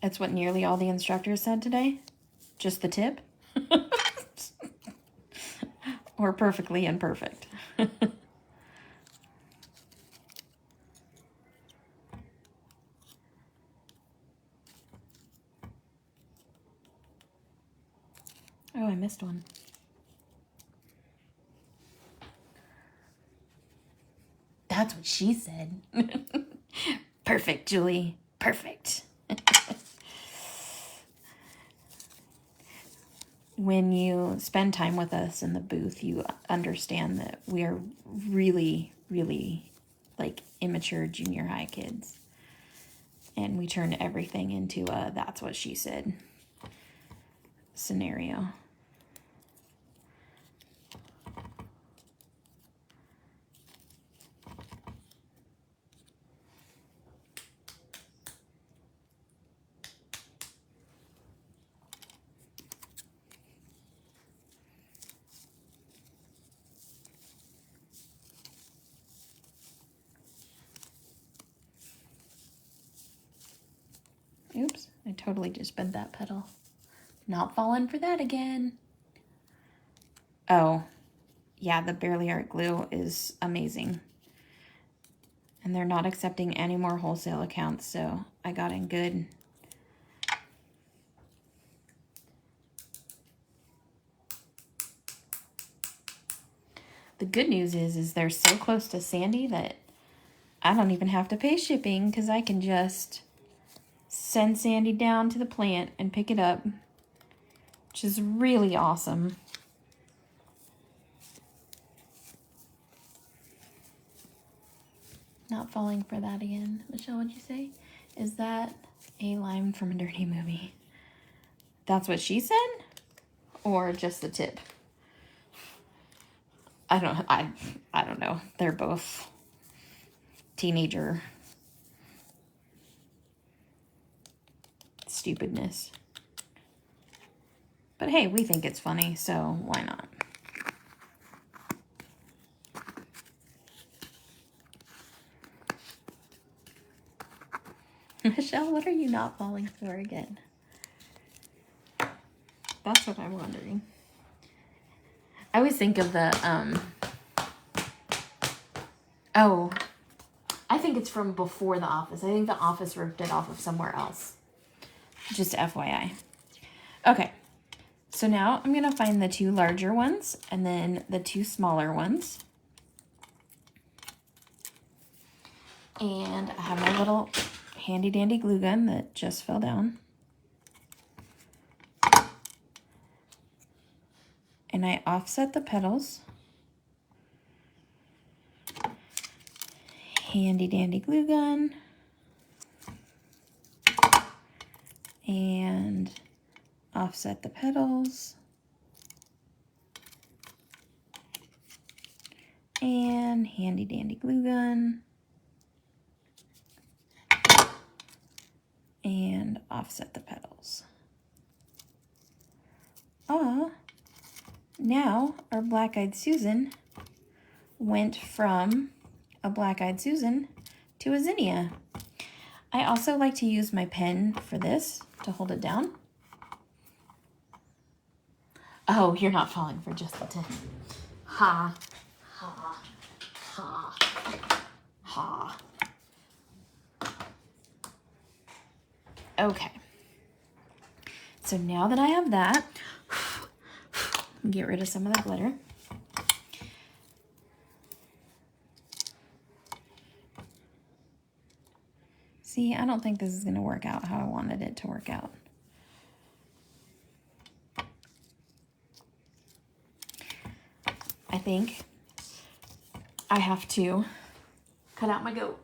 That's what nearly all the instructors said today. Just the tip. Or perfectly imperfect. Oh, I missed one. That's what she said. Perfect, Julie. Perfect. When you spend time with us in the booth, you understand that we are really, really like immature junior high kids. And we turn everything into a that's what she said scenario. Oops, I totally just bent that petal. Not falling for that again. Oh, yeah, the Barely Art glue is amazing. And they're not accepting any more wholesale accounts, so I got in good. The good news is they're so close to Sandy that I don't even have to pay shipping because I can just send Sandy down to the plant and pick it up, which is really awesome. Not falling for that again. Michelle, what'd you say? Is that a line from a dirty movie? That's what she said? Or just the tip? I don't know. They're both teenager stupidness. But hey, we think it's funny, so why not? Michelle, what are you not falling for again? That's what I'm wondering. I always think of the, oh, I think it's from before The Office. I think The Office ripped it off of somewhere else. Just FYI. Okay, so now I'm going to find the two larger ones and then the two smaller ones. And I have my little handy dandy glue gun that just fell down. And I offset the petals. Handy dandy glue gun. And offset the petals. And handy dandy glue gun. And offset the petals. Now our Black-Eyed Susan went from a Black-Eyed Susan to a zinnia. I also like to use my pen for this to hold it down. Oh, you're not falling for just the tip. Ha, ha, ha, ha. Okay. So now that I have that, get rid of some of the glitter. See, I don't think this is going to work out how I wanted it to work out. I think I have to cut out my goat.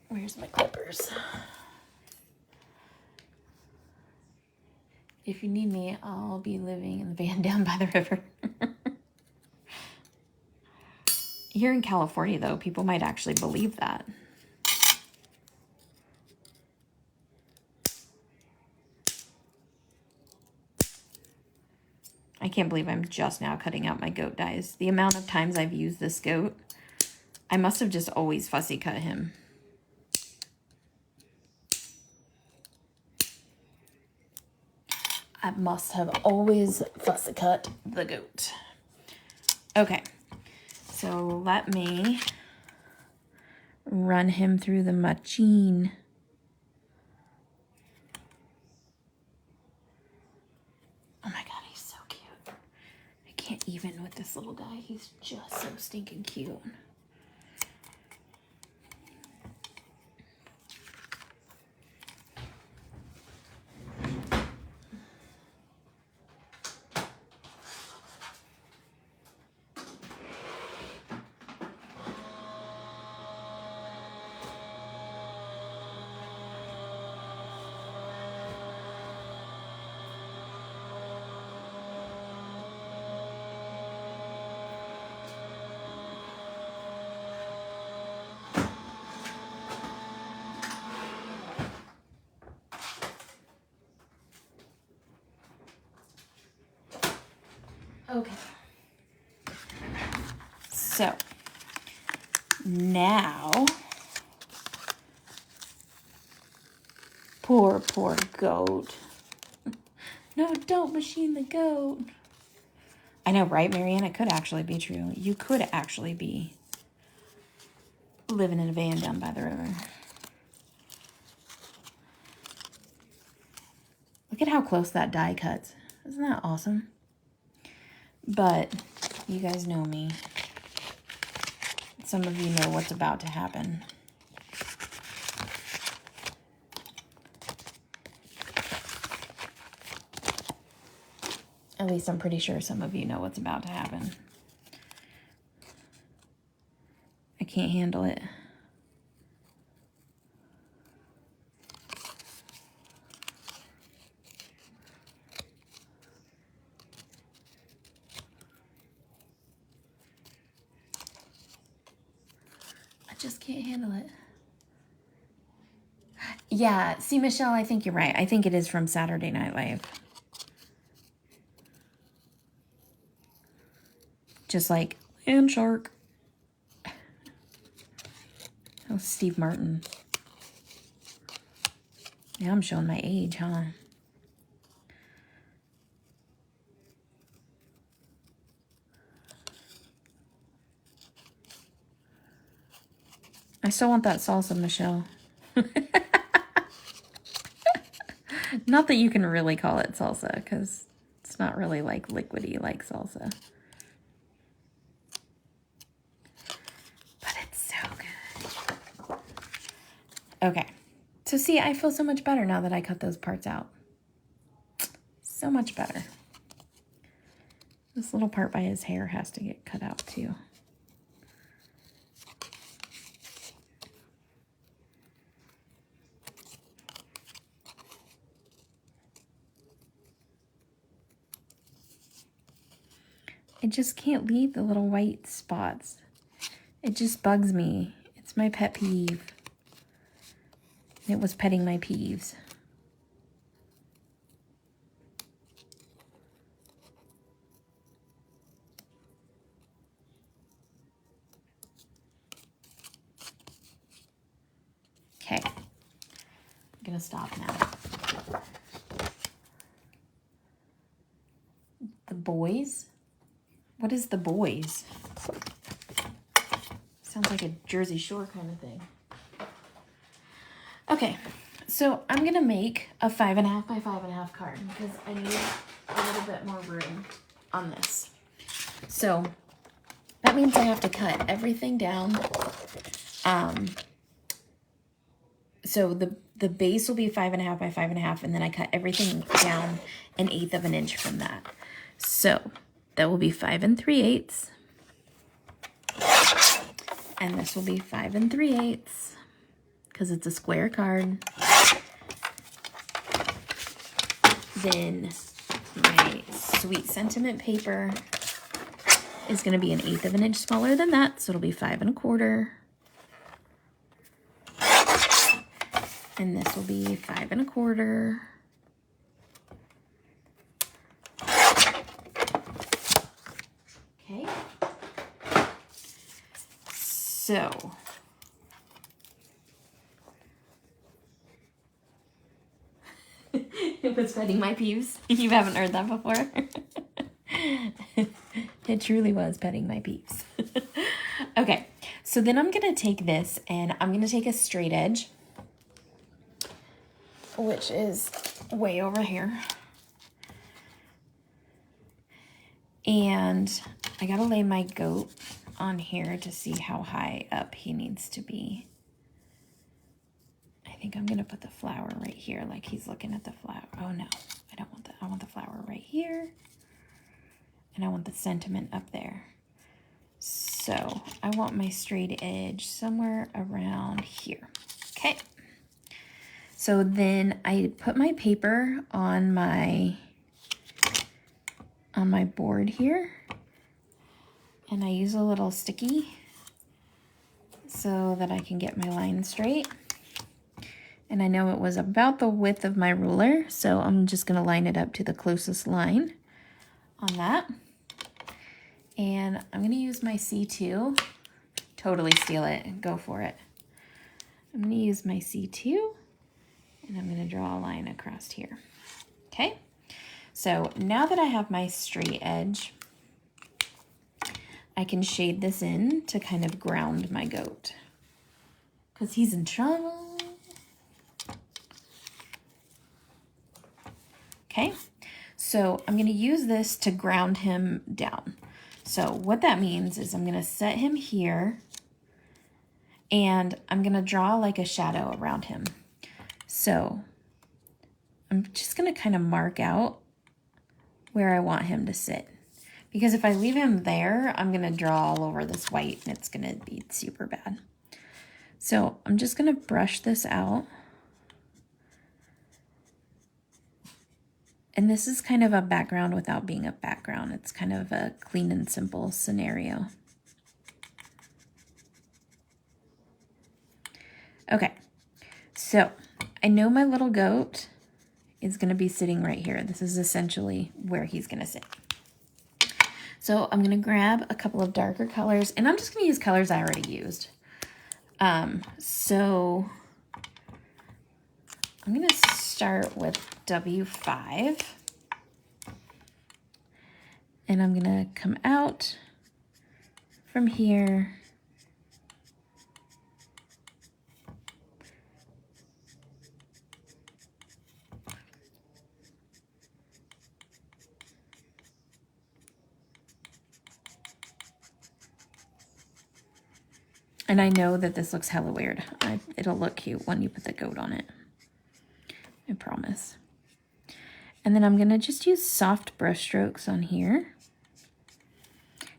Where's my clippers? If you need me, I'll be living in the van down by the river. Here in California, though, people might actually believe that. I can't believe I'm just now cutting out my goat dies. The amount of times I've used this goat, I must have just always fussy cut him. I must have always fussy cut the goat. Okay, so let me run him through the machine. Oh my God, he's so cute. I can't even with this little guy. He's just so stinking cute. Okay. So now, poor goat. No, don't machine the goat. I know, right, Marianne? It could actually be true. You could actually be living in a van down by the river. Look at how close that die cuts. Isn't that awesome? But you guys know me. Some of you know what's about to happen. At least I'm pretty sure some of you know what's about to happen. I can't handle it. Just can't handle it. Yeah, see, Michelle, I think you're right. I think it is from Saturday Night Live. Just like Land Shark. That was Steve Martin. Now I'm showing my age, huh? I still want that salsa, Michelle. Not that you can really call it salsa, because it's not really like liquidy like salsa. But it's so good. Okay. So see, I feel so much better now that I cut those parts out. So much better. This little part by his hair has to get cut out too. I just can't leave the little white spots. It just bugs me. It's my pet peeve. It was petting my peeves. Okay. I'm gonna stop now. The boys? What is the boys? Sounds like a Jersey Shore kind of thing. Okay, so I'm gonna make a 5.5 by 5.5 card because I need a little bit more room on this. So that means I have to cut everything down. So the base will be 5.5 by 5.5, and then I cut everything down 1/8 of an inch from that. So that will be 5 3/8. And this will be 5 3/8 because it's a square card. Then my Sweet Sentiment paper is going to be 1/8 of an inch smaller than that, so it'll be 5 1/4. And this will be 5 1/4. Okay. So it was petting my peeves. You haven't heard that before. It truly was petting my peeves. Okay, So then I'm going to take this and I'm going to take a straight edge, which is way over here. And I got to lay my goat on here to see how high up he needs to be. I think I'm going to put the flower right here like he's looking at the flower. Oh no, I don't want that. I want the flower right here. And I want the sentiment up there. So I want my straight edge somewhere around here. Okay. So then I put my paper on my board here. And I use a little sticky so that I can get my line straight. And I know it was about the width of my ruler, so I'm just gonna line it up to the closest line on that. And I'm gonna use my C2, totally steal it, go for it. I'm gonna use my C2 and I'm gonna draw a line across here. Okay, so now that I have my straight edge, I can shade this in to kind of ground my goat because he's in trouble. Okay, so I'm gonna use this to ground him down. So what that means is I'm gonna set him here and I'm gonna draw like a shadow around him. So I'm just gonna kind of mark out where I want him to sit. Because if I leave him there, I'm gonna draw all over this white and it's gonna be super bad. So I'm just gonna brush this out. And this is kind of a background without being a background. It's kind of a clean and simple scenario. Okay, so I know my little goat is gonna be sitting right here. This is essentially where he's gonna sit. So I'm gonna grab a couple of darker colors and I'm just gonna use colors I already used. So I'm gonna start with W5 and I'm gonna come out from here and I know that this looks hella weird. It'll look cute when you put the goat on it. I promise. And then I'm gonna just use soft brush strokes on here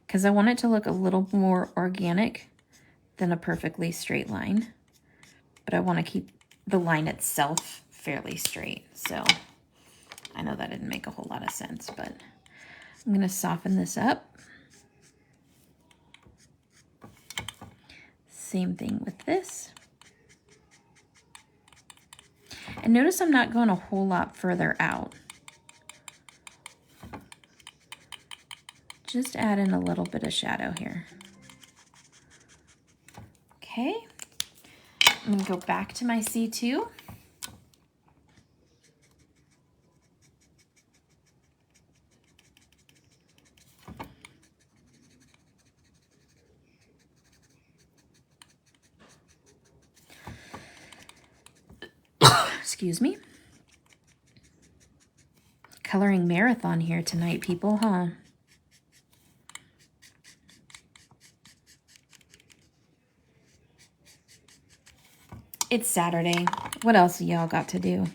because I want it to look a little more organic than a perfectly straight line. But I want to keep the line itself fairly straight. So I know that didn't make a whole lot of sense, but I'm gonna soften this up. Same thing with this. And notice I'm not going a whole lot further out. Just add in a little bit of shadow here. Okay, I'm gonna go back to my C2. Excuse me. Coloring marathon here tonight, people, huh? It's Saturday. What else y'all got to do?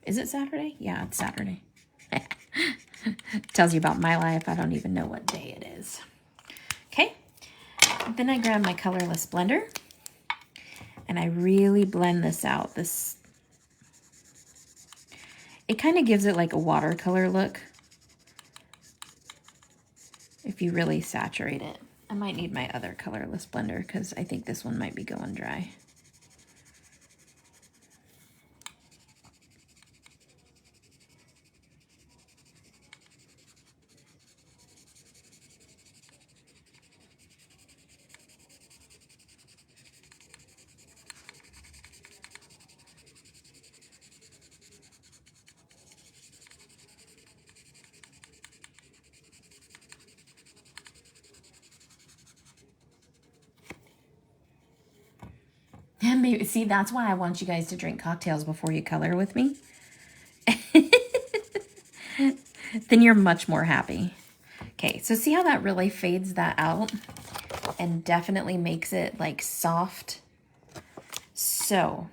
Is it Saturday? Yeah, it's Saturday. Tells you about my life. I don't even know what day it is. Okay. Then I grab my colorless blender and I really blend this out. It kind of gives it like a watercolor look if you really saturate it. I might need my other colorless blender because I think this one might be going dry. Maybe, see, that's why I want you guys to drink cocktails before you color with me. Then you're much more happy. Okay, so see how that really fades that out and definitely makes it like soft. So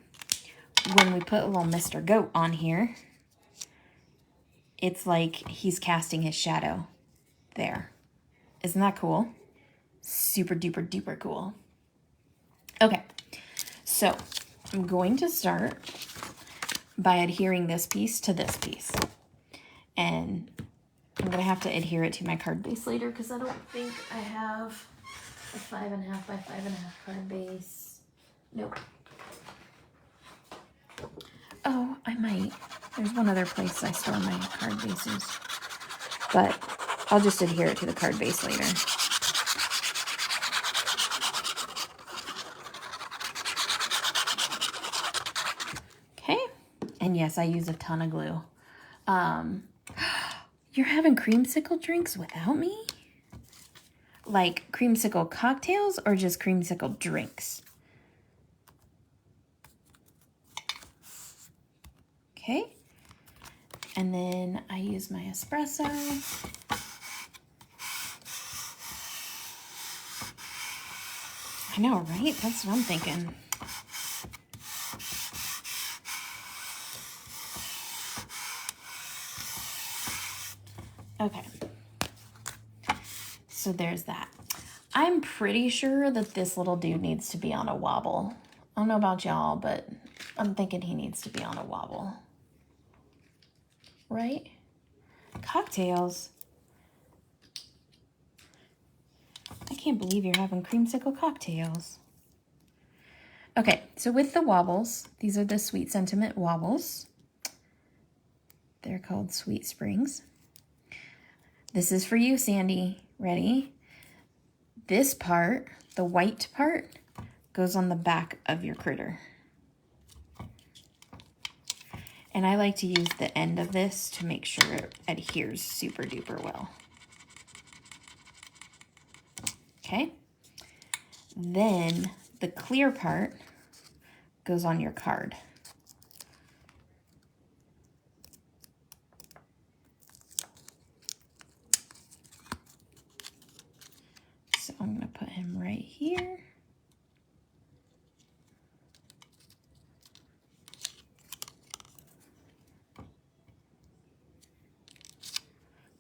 when we put a little Mr. Goat on here, it's like he's casting his shadow there. Isn't that cool? Super duper duper cool. Okay, so I'm going to start by adhering this piece to this piece. And I'm going to have to adhere it to my card base later because I don't think I have a 5.5 by 5.5 card base. Nope. Oh, I might. There's one other place I store my card bases. But I'll just adhere it to the card base later. Okay. And yes, I use a ton of glue. You're having creamsicle drinks without me? Like creamsicle cocktails or just creamsicle drinks? Okay. And then I use my espresso. I know, right? That's what I'm thinking. Okay. So there's that. I'm pretty sure that this little dude needs to be on a wobble. I don't know about y'all, but I'm thinking he needs to be on a wobble. Right? Cocktails. I can't believe you're having creamsicle cocktails. Okay, so with the wobbles, these are the Sweet Sentiment wobbles. They're called Sweet Springs. This is for you, Sandy. Ready? This part, the white part, goes on the back of your critter. And I like to use the end of this to make sure it adheres super duper well. Okay? Then the clear part goes on your card. So I'm going to put him right here.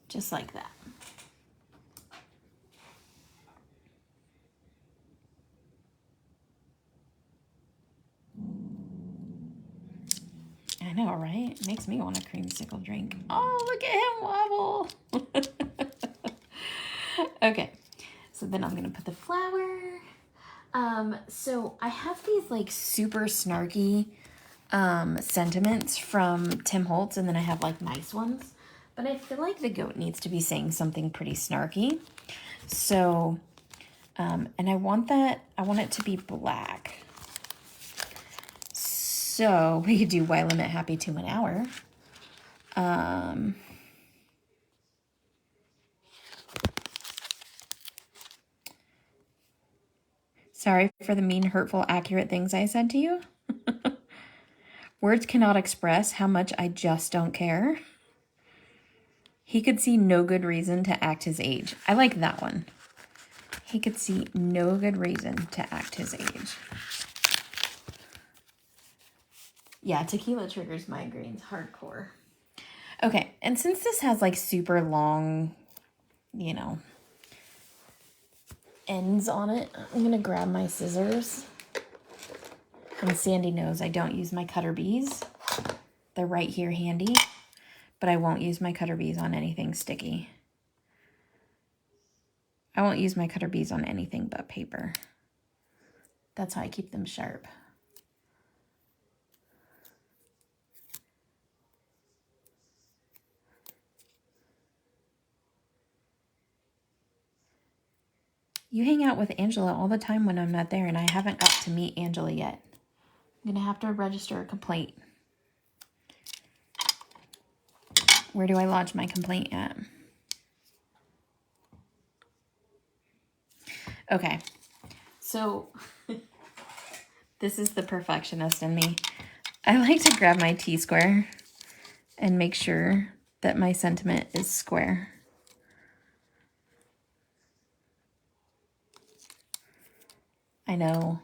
Just like that. I know, right? It makes me want a creamsicle drink. Oh, look at him wobble. Okay, so then I'm gonna put the flower. So I have these like super snarky sentiments from Tim Holtz, and then I have like nice ones. But I feel like the goat needs to be saying something pretty snarky. So, and I want it to be black. So we could do why limit happy to an hour. Sorry for the mean, hurtful, accurate things I said to you. Words cannot express how much I just don't care. He could see no good reason to act his age. I like that one. He could see no good reason to act his age. Yeah, tequila triggers migraines hardcore. Okay, and since this has like super long, you know, ends on it, I'm going to grab my scissors. And Sandy knows I don't use my cutter bees. They're right here handy, but I won't use my cutter bees on anything sticky. I won't use my cutter bees on anything but paper. That's how I keep them sharp. You hang out with Angela all the time when I'm not there, and I haven't got to meet Angela yet. I'm going to have to register a complaint. Where do I lodge my complaint at? Okay, so This is the perfectionist in me. I like to grab my T-square and make sure that my sentiment is square. I know.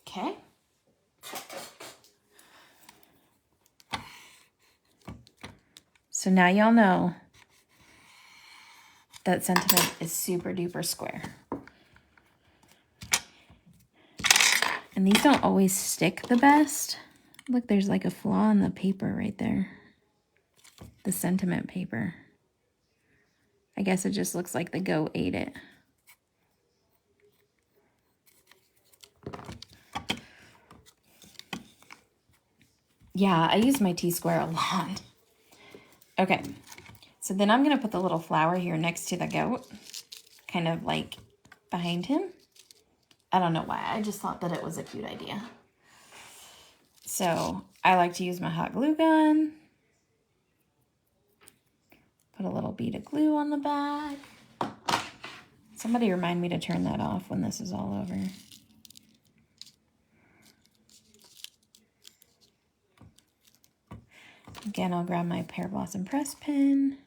Okay. So now y'all know that sentiment is super duper square. And these don't always stick the best. Look, there's like a flaw in the paper right there. The sentiment paper. I guess it just looks like the goat ate it. Yeah, I use my T-square a lot. Okay, so then I'm gonna put the little flower here next to the goat, kind of like behind him. I don't know why, I just thought that it was a cute idea. So I like to use my hot glue gun. Put a little bead of glue on the back. Somebody remind me to turn that off when this is all over. Again, I'll grab my Pear Blossom press pen.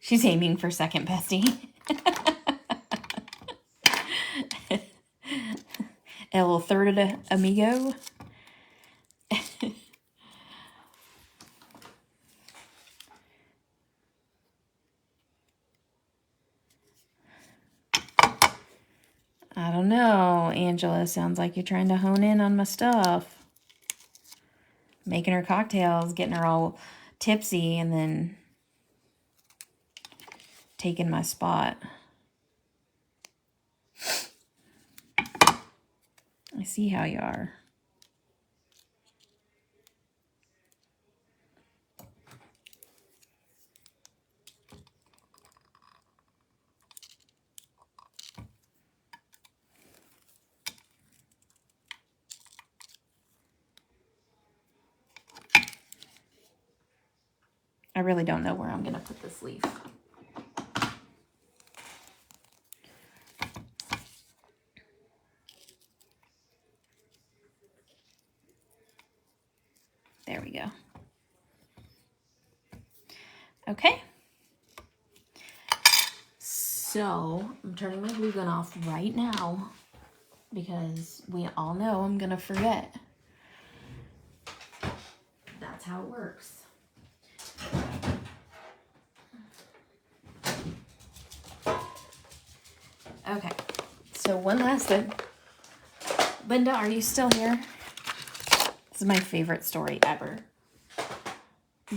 She's aiming for second, bestie. El third amigo. I don't know, Angela. Sounds like you're trying to hone in on my stuff. Making her cocktails, getting her all tipsy, and then taking my spot. I see how you are. I really don't know where I'm going to put this leaf. There we go. Okay. So I'm turning my glue gun off right now because we all know I'm going to forget. That's how it works. Okay, so one last thing. Linda, are you still here? This is my favorite story ever.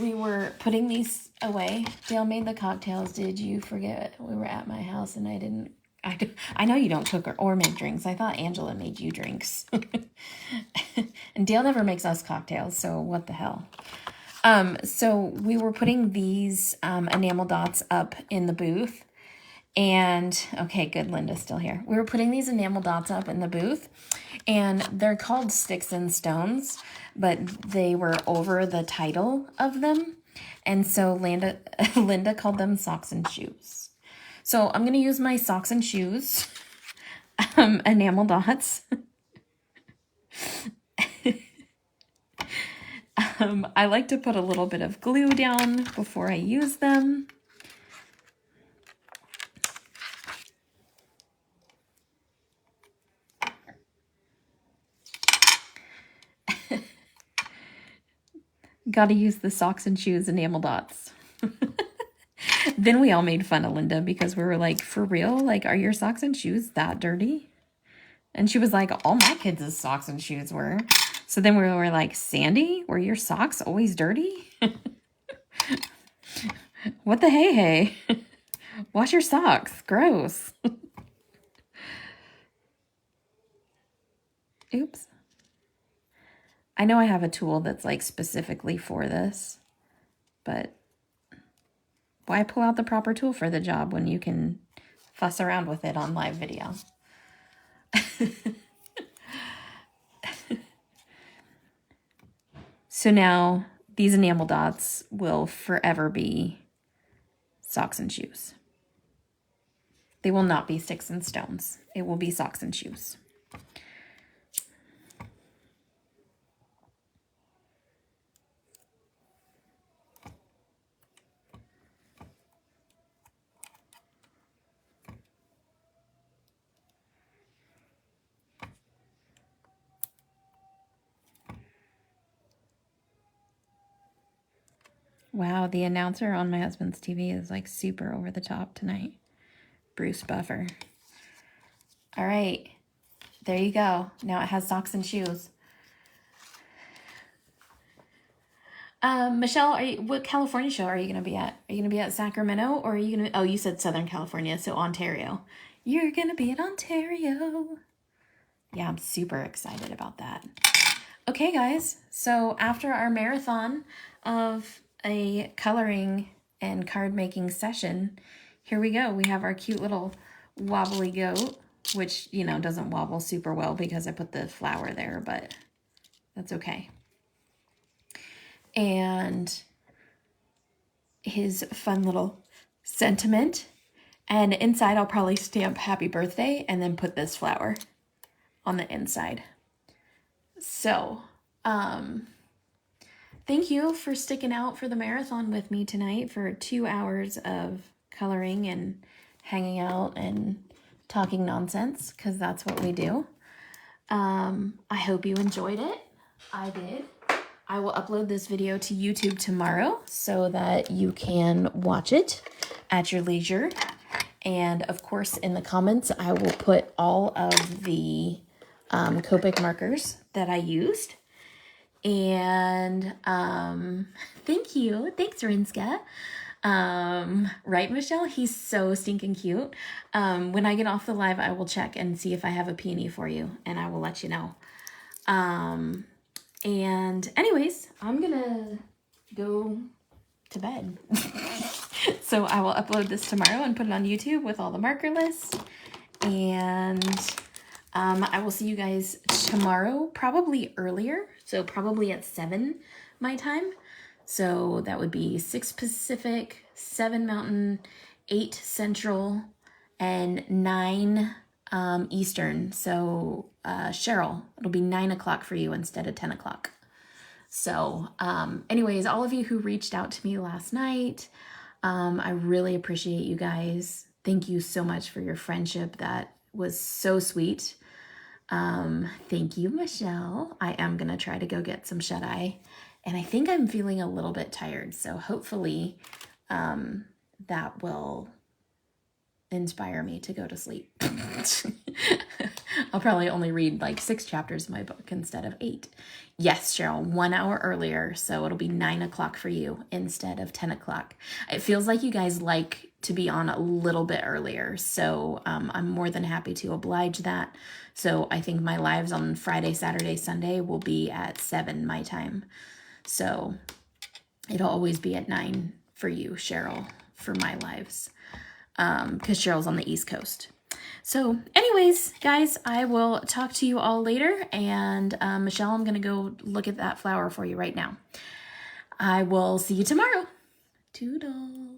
We were putting these away. Dale made the cocktails. Did you forget we were at my house and I know you don't cook or make drinks. I thought Angela made you drinks. And Dale never makes us cocktails, so what the hell. So we were putting these enamel dots up in the booth. And, okay, good, Linda's still here. We were putting these enamel dots up in the booth, and they're called Sticks and Stones, but they were over the title of them. And so Linda called them Socks and Shoes. So I'm going to use my Socks and Shoes enamel dots. I like to put a little bit of glue down before I use them. Gotta use the Socks and Shoes enamel dots. Then we all made fun of Linda because we were like, for real? Like, are your socks and shoes that dirty? And she was like, all my kids' socks and shoes were. So then we were like, Sandy, were your socks always dirty? What the hey? Wash your socks. Gross. Oops. I know I have a tool that's like specifically for this, but why pull out the proper tool for the job when you can fuss around with it on live video? So now these enamel dots will forever be socks and shoes. They will not be sticks and stones. It will be socks and shoes. Wow, the announcer on my husband's TV is like super over the top tonight. Bruce Buffer. All right, there you go. Now it has socks and shoes. Michelle, what California show are you going to be at? Are you going to be at Sacramento, or are you going to, oh, you said Southern California, so Ontario. You're going to be in Ontario. Yeah, I'm super excited about that. Okay, guys, so after our marathon of a coloring and card making session, here we go. We have our cute little wobbly goat, which, you know, doesn't wobble super well because I put the flower there, but that's okay. And his fun little sentiment. And inside I'll probably stamp happy birthday and then put this flower on the inside. So, thank you for sticking out for the marathon with me tonight for 2 hours of coloring and hanging out and talking nonsense, because that's what we do. I hope you enjoyed it. I did. I will upload this video to YouTube tomorrow so that you can watch it at your leisure. And of course, in the comments, I will put all of the Copic markers that I used. And thank you. Thanks, Rinska. Right, Michelle? He's so stinking cute. When I get off the live, I will check and see if I have a peony for you, and I will let you know. And anyways, I'm gonna go to bed. So I will upload this tomorrow and put it on YouTube with all the marker lists. And I will see you guys tomorrow, probably earlier. So probably at 7 my time. So that would be 6 Pacific, 7 Mountain, 8 Central, and 9 Eastern. So Cheryl, it'll be 9 o'clock for you instead of 10 o'clock. So anyways, all of you who reached out to me last night, I really appreciate you guys. Thank you so much for your friendship. That was so sweet. Thank you, Michelle. I am going to try to go get some shut-eye. And I think I'm feeling a little bit tired. So hopefully that will inspire me to go to sleep. I'll probably only read like 6 chapters of my book instead of 8. Yes, Cheryl, 1 hour earlier. So it'll be 9 o'clock for you instead of 10 o'clock. It feels like you guys like to be on a little bit earlier. So I'm more than happy to oblige that. So I think my lives on Friday, Saturday, Sunday will be at 7 my time. So it'll always be at 9 for you, Cheryl, for my lives. Because Cheryl's on the East Coast. So anyways, guys, I will talk to you all later. And Michelle, I'm going to go look at that flower for you right now. I will see you tomorrow. Toodles.